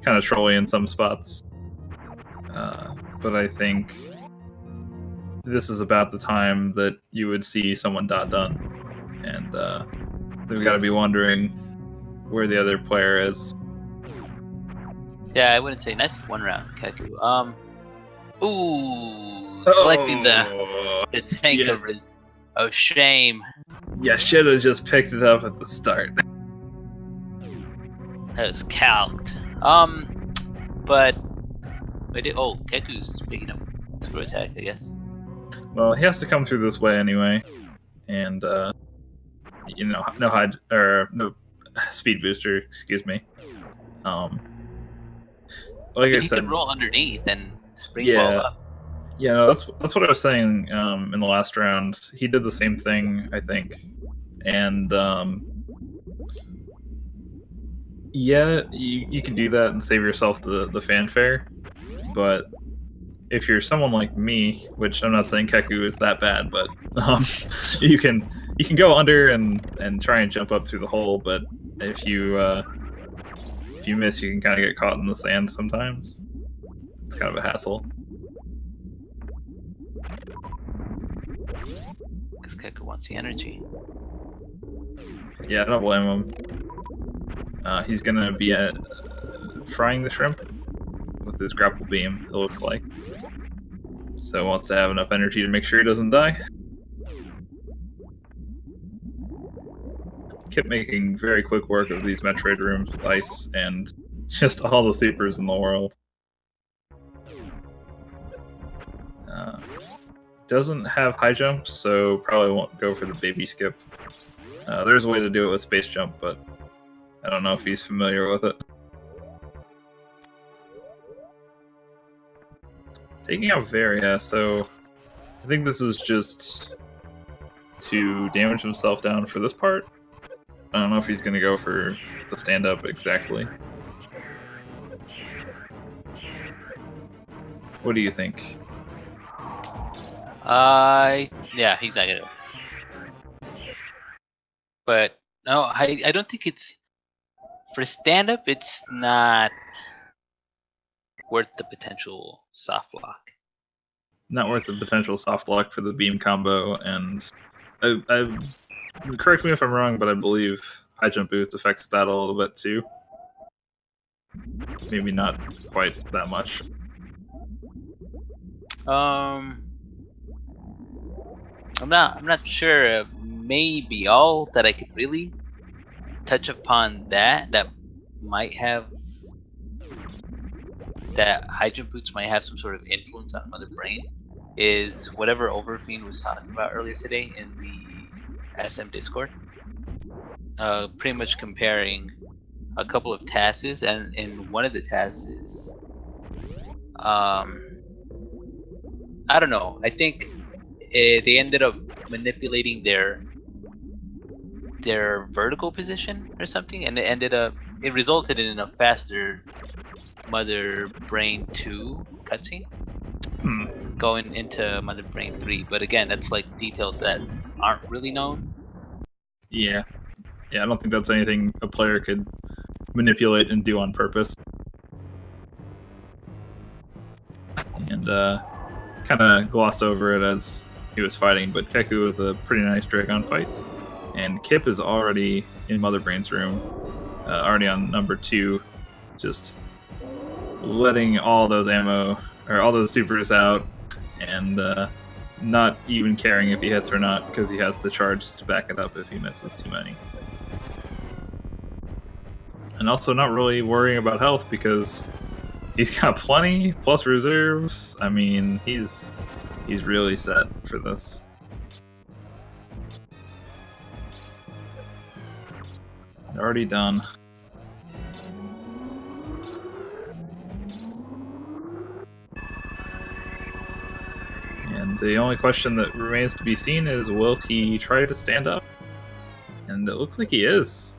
kind of trolly in some spots. But I think this is about the time that you would see someone done, and they've got to be wondering where the other player is. Yeah, I wouldn't say nice one round, Keku. Collecting the tank covers. Oh, shame. Yeah, should have just picked it up at the start. That was calced. But Keku's picking up screw attack, I guess. Well, he has to come through this way anyway, and no speed booster. Excuse me. Like I said, he could roll underneath and spring ball up. Yeah, no, that's what I was saying in the last round. He did the same thing, I think, and yeah, you can do that and save yourself the fanfare. But if you're someone like me, which I'm not saying Keku is that bad, but you can go under and try and jump up through the hole. But if you miss, you can kind of get caught in the sand sometimes. It's kind of a hassle. Keku wants the energy. Yeah, I don't blame him. He's gonna be frying the shrimp with his grapple beam, it looks like. So wants to have enough energy to make sure he doesn't die. Kept making very quick work of these Metroid rooms with ice and just all the supers in the world. Doesn't have high jump, so probably won't go for the baby skip. There's a way to do it with space jump, but I don't know if he's familiar with it. Taking out Varia, so I think this is just to damage himself down for this part. I don't know if he's going to go for the stand-up exactly. What do you think? Yeah, he's not gonna. But no, I don't think it's for stand-up. It's not worth the potential soft lock. Not worth the potential soft lock for the beam combo, and I correct me if I'm wrong, but I believe high jump boost affects that a little bit too. Maybe not quite that much. I'm not sure. Maybe all that I could really touch upon that might have that high jump boots might have some sort of influence on Mother Brain is whatever Overfiend was talking about earlier today in the SM Discord. Pretty much comparing a couple of tasks, and in one of the tasks is, I don't know. I think they ended up manipulating their vertical position or something, and it resulted in a faster Mother Brain 2 cutscene going into Mother Brain 3. But again, that's like details that aren't really known. Yeah, I don't think that's anything a player could manipulate and do on purpose. And kind of glossed over it as he was fighting, but Keku with a pretty nice Dragon fight. And Kip is already in Mother Brain's room, already on number 2, just letting all those ammo, or all those supers out, and not even caring if he hits or not, because he has the charge to back it up if he misses too many. And also not really worrying about health, because he's got plenty, plus reserves. I mean, he's really set for this. Already done. And the only question that remains to be seen is, will he try to stand up? And it looks like he is.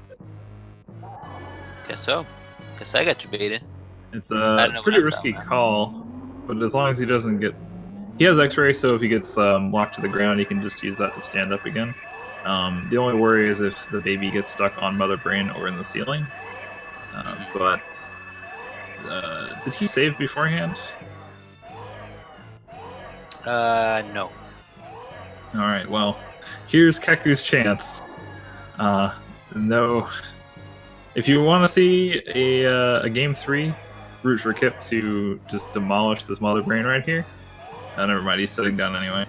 Guess so. Guess I got you baited. It's a pretty risky call, but as long as he doesn't get... He has X-ray, so if he gets locked to the ground, he can just use that to stand up again. The only worry is if the baby gets stuck on Mother Brain or in the ceiling. But did he save beforehand? No. Alright, well, here's Keku's chance. No. If you want to see a Game 3, root for Kip to just demolish this Mother Brain right here. Never mind, he's sitting down anyway.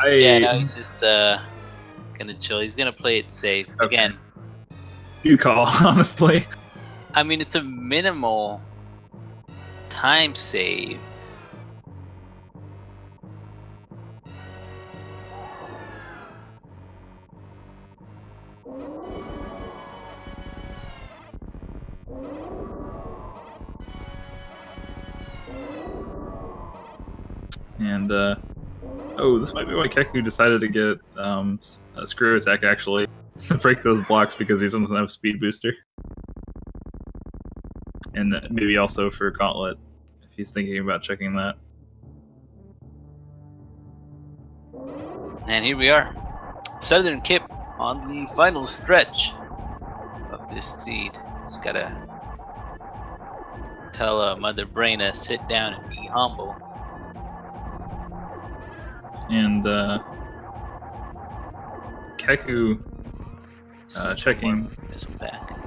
Yeah, no, he's just gonna chill. He's gonna play it safe. Okay. Again. You call, honestly. I mean, it's a minimal time save. And oh, this might be why Keku decided to get a screw attack actually to break those blocks, because he doesn't have speed booster. And maybe also for Gauntlet, if he's thinking about checking that. And here we are, Southern Kip on the final stretch of this seed. Just gotta tell Mother Brain to sit down and be humble. And Keku checking. Missile pack.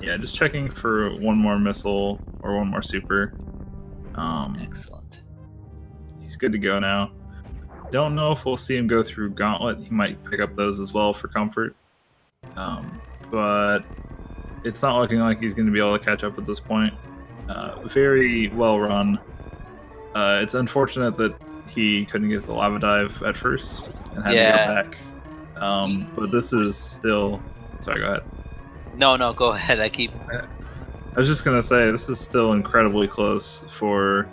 Yeah, just checking for one more missile or one more super. Excellent. He's good to go now. Don't know if we'll see him go through Gauntlet. He might pick up those as well for comfort. But it's not looking like he's going to be able to catch up at this point. Very well run. It's unfortunate that he couldn't get the lava dive at first and had to go back. But this is still... Sorry, go ahead. No, go ahead. I was just going to say, this is still incredibly close for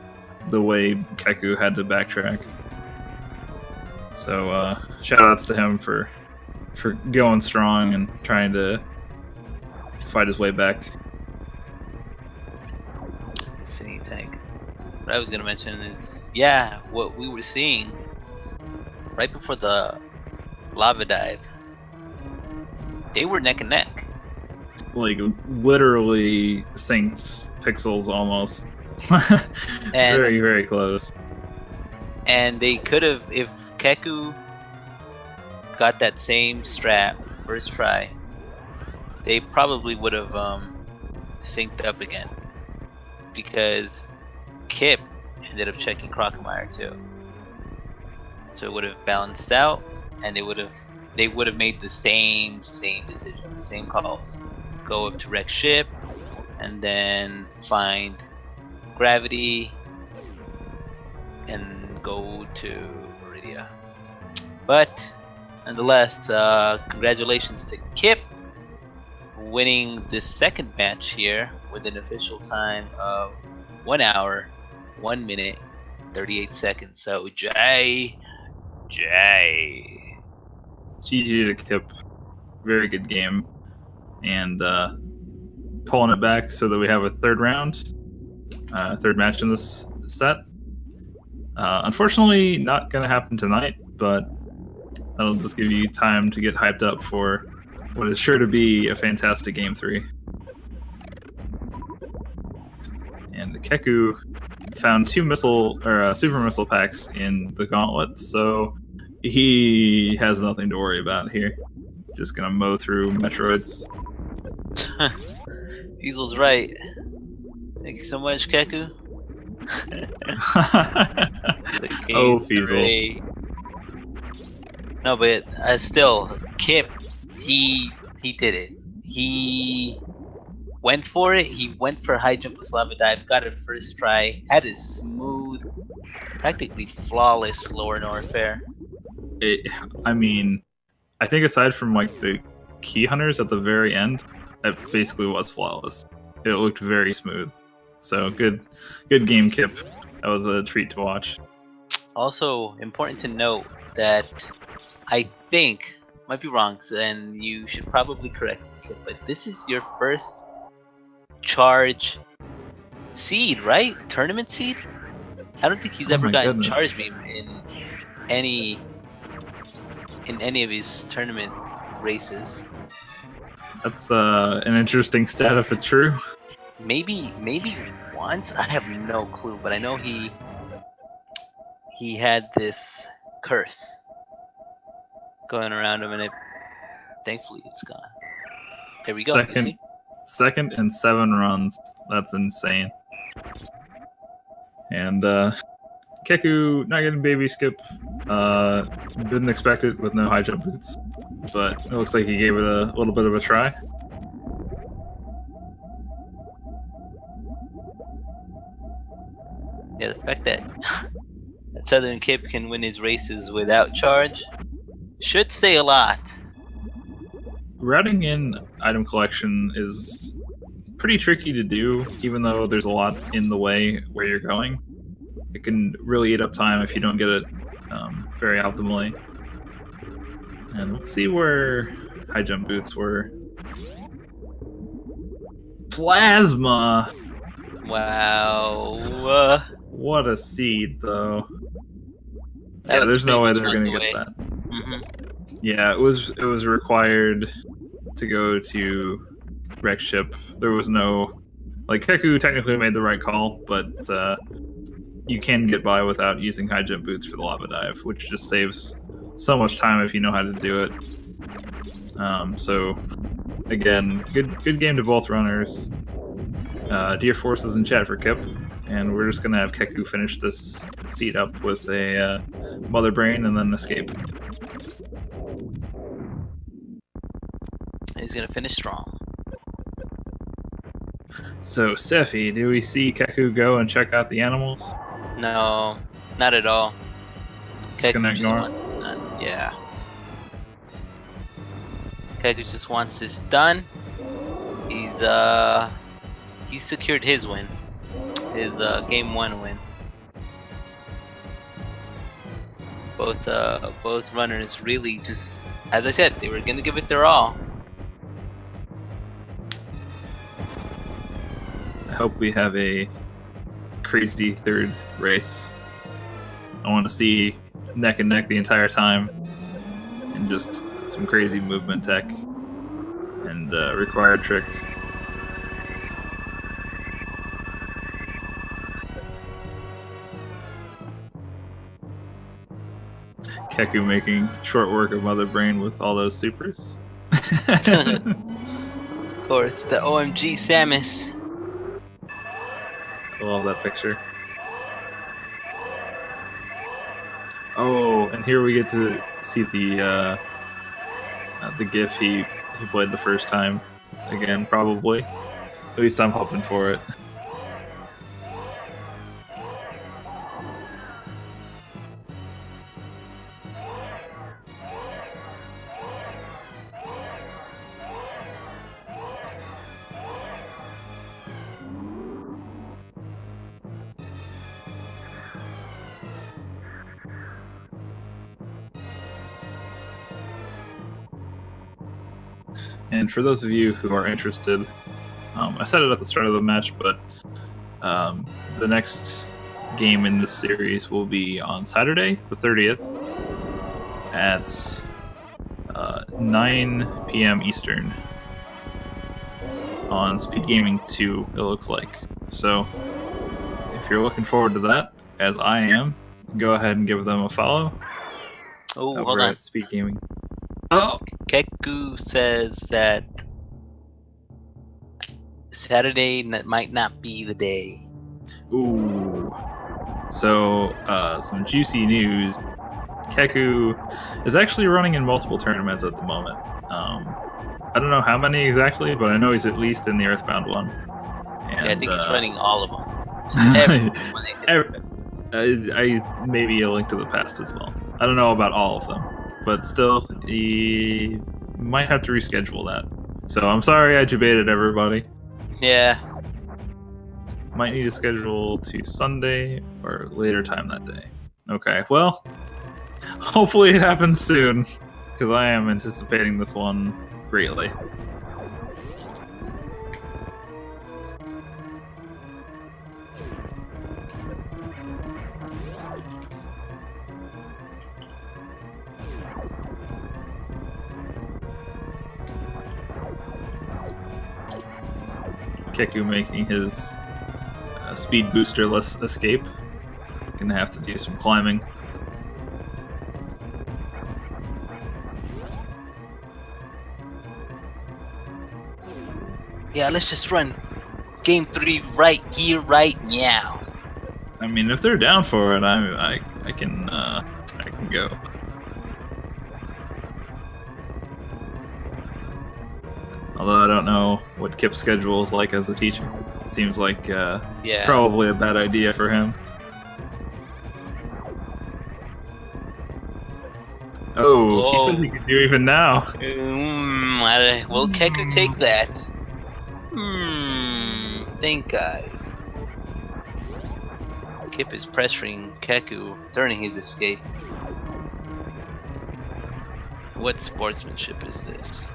the way Keku had to backtrack. So, shout-outs to him for going strong and trying to fight his way back. Destiny tank. What I was gonna mention is, yeah, what we were seeing right before the lava dive, they were neck and neck. Like literally synced pixels almost. And, very, very close. And they could have, if Keku got that same strat first try, they probably would have synced up again, because Kip ended up checking Kekumanshoyu too, so it would have balanced out, and they would have made the same decisions, same calls. Go up to wreck ship, and then find gravity, and go to Meridia. But nonetheless, congratulations to Kip winning the second match here with an official time of 1 hour, 1 minute, 38 seconds. So GG to Kip. Very good game. And pulling it back so that we have a third round, third match in this set. Unfortunately, not going to happen tonight, but that'll just give you time to get hyped up for what is sure to be a fantastic Game 3. And Keku found 2 super missile packs in the Gauntlet, so he has nothing to worry about here. Just gonna mow through Metroids. Diesel's right. Thank you so much, Keku. Oh, Fiesel. No, but still, Kip, he did it. He went for it. He went for high jump plus lava dive. Got it first try. Had a smooth, practically flawless lower Norfair. I mean, I think aside from like the key hunters at the very end, that basically was flawless. It looked very smooth. So good game, Kip. That was a treat to watch. Also, important to note that I think, might be wrong, and you should probably correct me, Kip, but this is your first charge seed, right? Tournament seed? I don't think he's ever gotten charge beam in any of his tournament races. That's an interesting stat if it's true. Maybe once. I have no clue, but I know he had this curse going around him, and thankfully it's gone. There we go. Second and 7 runs. That's insane. And Keku not getting baby skip. Didn't expect it with no high jump boots, but it looks like he gave it a little bit of a try. Yeah, the fact that Southern Kip can win his races without charge should say a lot. Routing in item collection is pretty tricky to do, even though there's a lot in the way where you're going. It can really eat up time if you don't get it very optimally. And let's see where high jump boots were. Plasma! Wow. What a seed, though. Yeah, there's no way they're gonna get that. Mm-hmm. Yeah, it was required to go to wreck ship. There was no, like, Keku technically made the right call, but you can get by without using high jump boots for the lava dive, which just saves so much time if you know how to do it. So again, good game to both runners. Dear Force is in chat for Kip, and we're just gonna have Keku finish this seat up with a Mother Brain and then escape. He's gonna finish strong. So, Sephi, do we see Keku go and check out the animals? No, not at all. Just gonna ignore wants this done. Yeah. Keku just wants this done. He's secured his win. His game 1 win. Both runners really just, as I said, they were gonna give it their all. I hope we have a crazy third race. I want to see neck and neck the entire time, and just some crazy movement tech and required tricks. Keku making short work of Mother Brain with all those supers. Of course, the OMG Samus. I love that picture. Oh, and here we get to see the GIF he played the first time again, probably. At least I'm hoping for it. And for those of you who are interested, I said it at the start of the match, but the next game in this series will be on Saturday, the 30th, at 9 p.m. Eastern on Speed Gaming 2, it looks like. So if you're looking forward to that, as I am, go ahead and give them a follow. Oh, over hold on. at Speed Gaming. Oh! Keku says that Saturday might not be the day. Ooh. So, some juicy news. Keku is actually running in multiple tournaments at the moment. I don't know how many exactly, but I know he's at least in the Earthbound one. And, yeah, I think he's running all of them. I maybe a Link to the Past as well. I don't know about all of them, but still, he might have to reschedule that. So I'm sorry I debated everybody. Yeah. Might need to schedule to Sunday or later time that day. Okay, well, hopefully it happens soon, because I am anticipating this one greatly. Keku making his speed boosterless escape. Gonna have to do some climbing. Yeah, let's just run game 3 right here, right now. I mean, if they're down for it, I can go. Although I don't know what Kip's schedule is like as a teacher. It seems like probably a bad idea for him. Oh, he said he could do even now. Will Keku take that? Think, guys. Kip is pressuring Keku during his escape. What sportsmanship is this?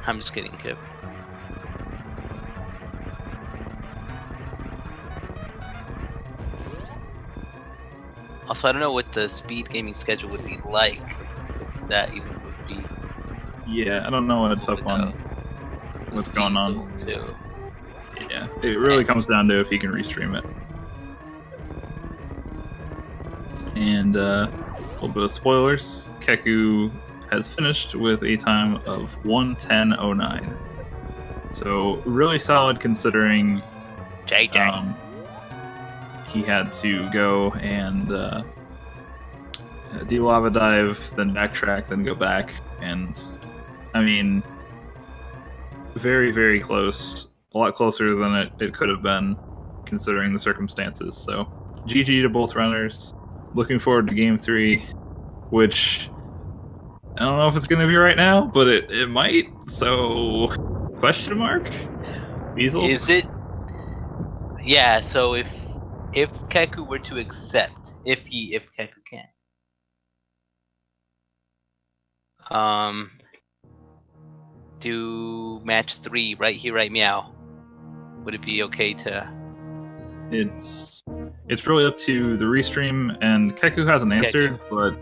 I'm just kidding, Kip. Also, I don't know what the speed gaming schedule would be like. If that even would be. Yeah, I don't know what's up on. What's going on? Too. Yeah, it really comes down to if he can restream it. And a little bit of spoilers. Keku has finished with a time of 1:10:09. So really solid considering JJ. he had to go and do lava dive, then backtrack, then go back, and I mean, very, very close. A lot closer than it could have been, considering the circumstances. So, GG to both runners. Looking forward to Game 3, which I don't know if it's going to be right now, but it might. So, question mark? Weasel? Is it? Yeah. So if Keku were to accept, if Keku can, do match 3 right here, right meow. Would it be okay to? It's really up to the restream, and Keku hasn't answered, but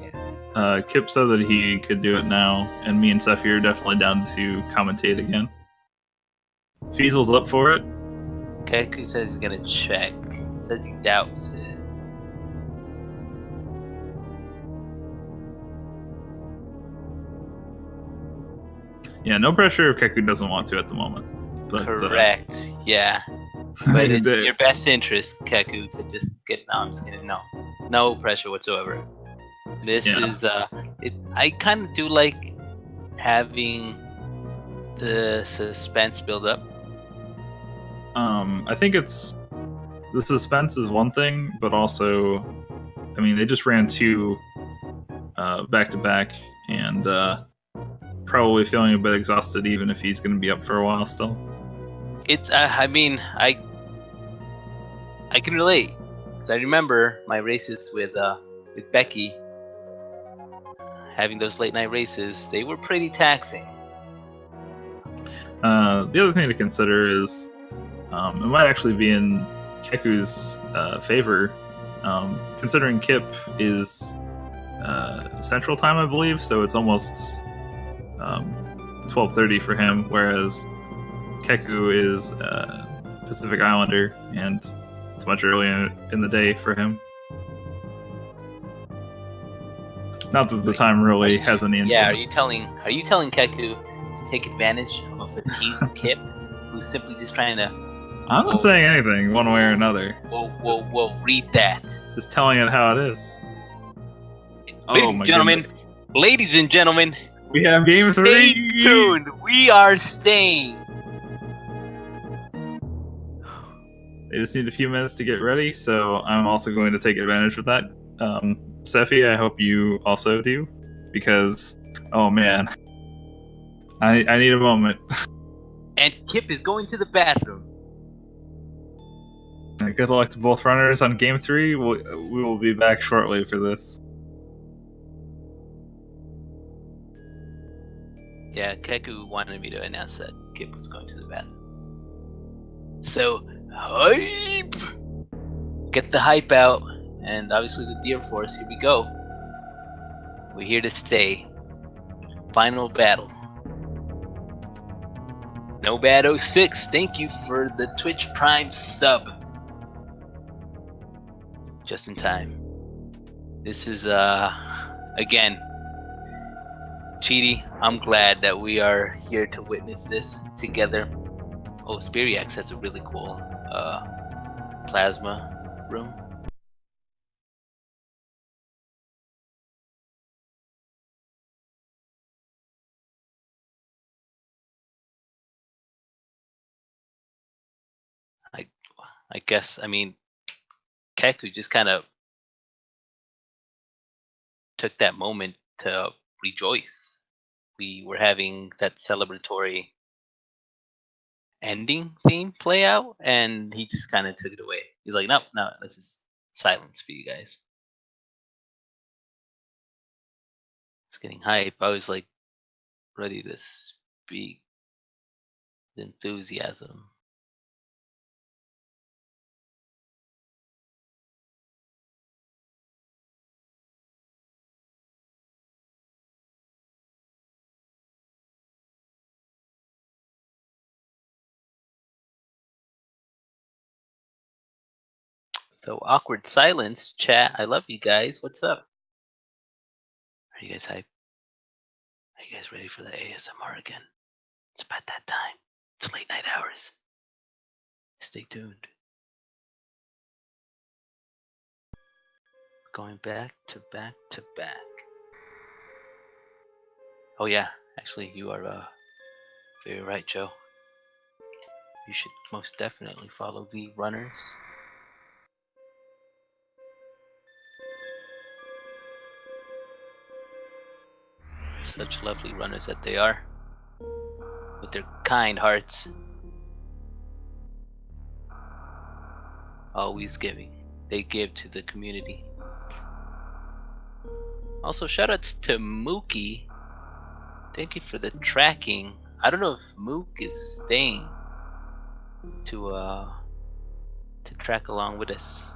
Kip said that he could do it now, and me and Sephi are definitely down to commentate again. Feasel's up for it. Keku says he's gonna check. Says he doubts it. Yeah, no pressure if Keku doesn't want to at the moment. But, correct. Yeah. But it's in your best interest, Keku, to just get. No, I'm just kidding. No pressure whatsoever. This is it. I kind of do like having the suspense build up. I think it's the suspense is one thing, but also, I mean, they just ran 2 back to back, and probably feeling a bit exhausted, even if he's going to be up for a while still. It's. I mean, I can relate, because I remember my races with Becky. Having those late night races, they were pretty taxing. The other thing to consider is it might actually be in Keku's favor, considering Kip is Central Time, I believe, so it's almost 12:30 for him, whereas Keku is Pacific Islander, and it's much earlier in the day for him. Not that the time really has any influence. Yeah, are you telling Keku to take advantage of a fatigued Kip who's simply just trying to? I'm not saying anything one way or another. Whoa! Read that. Just telling it how it is. Ladies and gentlemen, we have Game 3. Stay tuned. We are staying. They just need a few minutes to get ready, so I'm also going to take advantage of that. Sephi, I hope you also do, because, oh man, I need a moment. And Kip is going to the bathroom. Good luck to both runners on Game 3. We will be back shortly for this. Yeah, Keku wanted me to announce that Kip was going to the bathroom. So, hype! Get the hype out. And obviously the Deer Force, here we go. We're here to stay. Final battle. No Bad 06, thank you for the Twitch Prime sub. Just in time. This is, again, Cheaty, I'm glad that we are here to witness this together. Oh, Spiriax has a really cool, plasma room. I guess, I mean, Keku just kind of took that moment to rejoice. We were having that celebratory ending theme play out, and he just kind of took it away. He's like, no, let's just silence for you guys. It's getting hype. I was like ready to speak with enthusiasm. So awkward silence, chat. I love you guys. What's up? Are you guys hype? Are you guys ready for the ASMR again? It's about that time. It's late night hours. Stay tuned. Going back to back to back. Oh yeah, actually you are very right, Joe. You should most definitely follow the runners. Such lovely runners that they are, with their kind hearts, always giving. They give to the community. Also, shoutouts to Mookie. Thank you for the tracking. I don't know if Mook is staying to track along with us.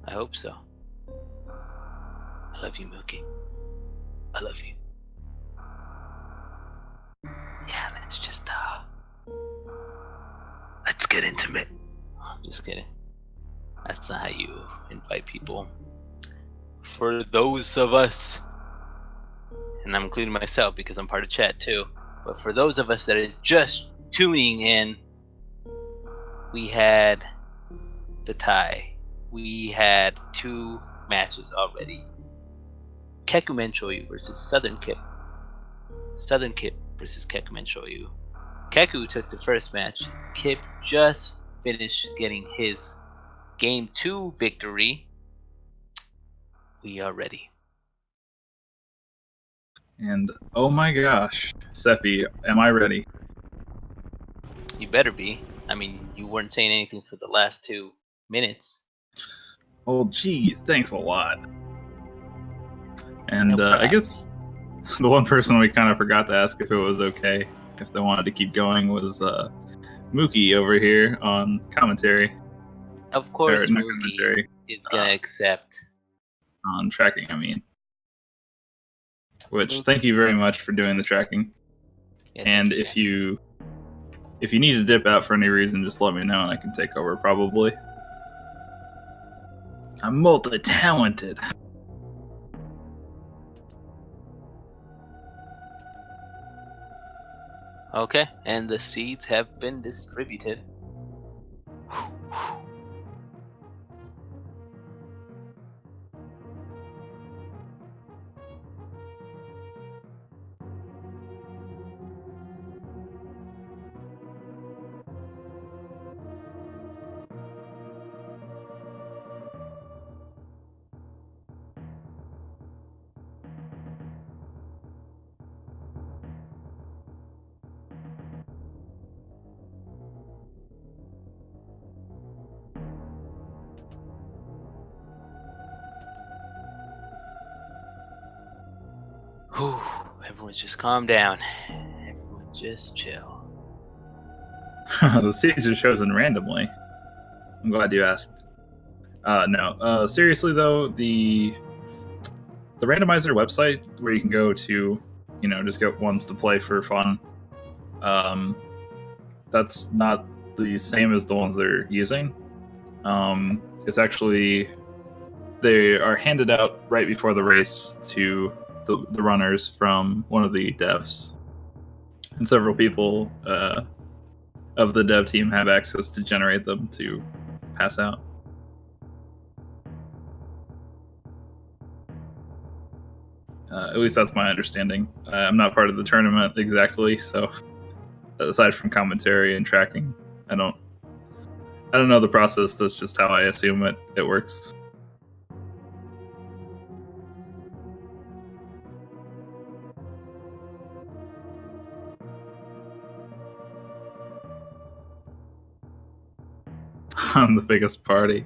I hope so. I love you, Mookie. I love you. Yeah, let's get intimate. I'm just kidding. That's not how you invite people. For those of us, and I'm including myself because I'm part of chat too, but for those of us that are just tuning in, we had the tie. We had 2 matches already. Kekumanshoyu versus Southern Kip. Southern Kip versus Kekumanshoyu. Keku took the first match. Kip just finished getting his Game 2 victory. We are ready. And oh my gosh, Sephi, am I ready? You better be. I mean, you weren't saying anything for the last 2 minutes. Oh geez, thanks a lot. And No I guess the one person we kind of forgot to ask if it was okay, if they wanted to keep going, was Mookie over here on commentary. Of course, not Mookie commentary, is gonna accept. On tracking, I mean. Which, Mookie. thank you very much for doing the tracking. Yeah, and if you need to dip out for any reason, just let me know and I can take over, probably. I'm multi-talented. Okay, and the seeds have been distributed. Whew, everyone just calm down. Everyone just chill. The seeds are chosen randomly. I'm glad you asked. No. Seriously though, the randomizer website where you can go to, just get ones to play for fun, that's not the same as the ones they're using. It's actually, they are handed out right before the race to the runners from one of the devs. And several people of the dev team have access to generate them to pass out. At least that's my understanding. I'm not part of the tournament exactly, so aside from commentary and tracking, I don't know the process. That's just how I assume it works. I'm the biggest party.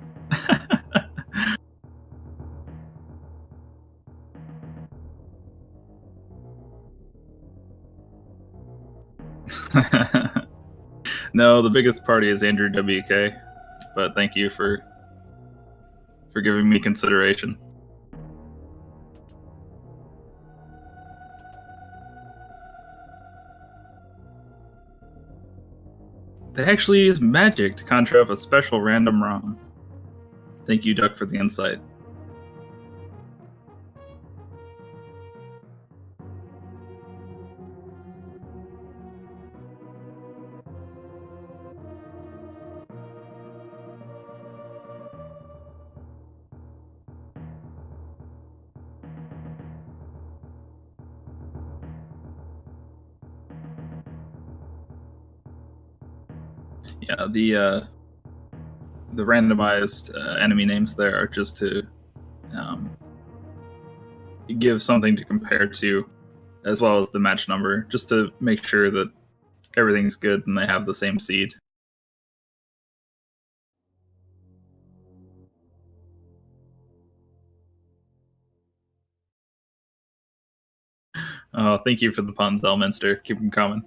No, the biggest party is Andrew WK, but thank you for giving me consideration. They actually use magic to conjure up a special random ROM. Thank you, Duck, for the insight. Yeah, the randomized enemy names there are just to give something to compare to, as well as the match number, just to make sure that everything's good and they have the same seed. Oh, thank you for the puns, Elminster. Keep them coming.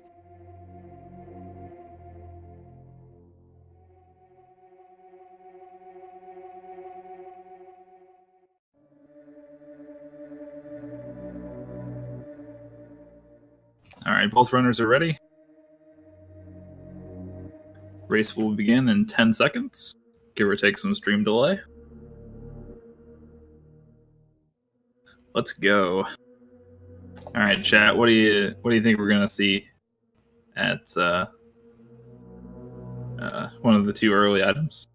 All right, both runners are ready. Race will begin in 10 seconds, give or take some stream delay. Let's go. All right, chat. What do you think we're gonna see at one of the two early items?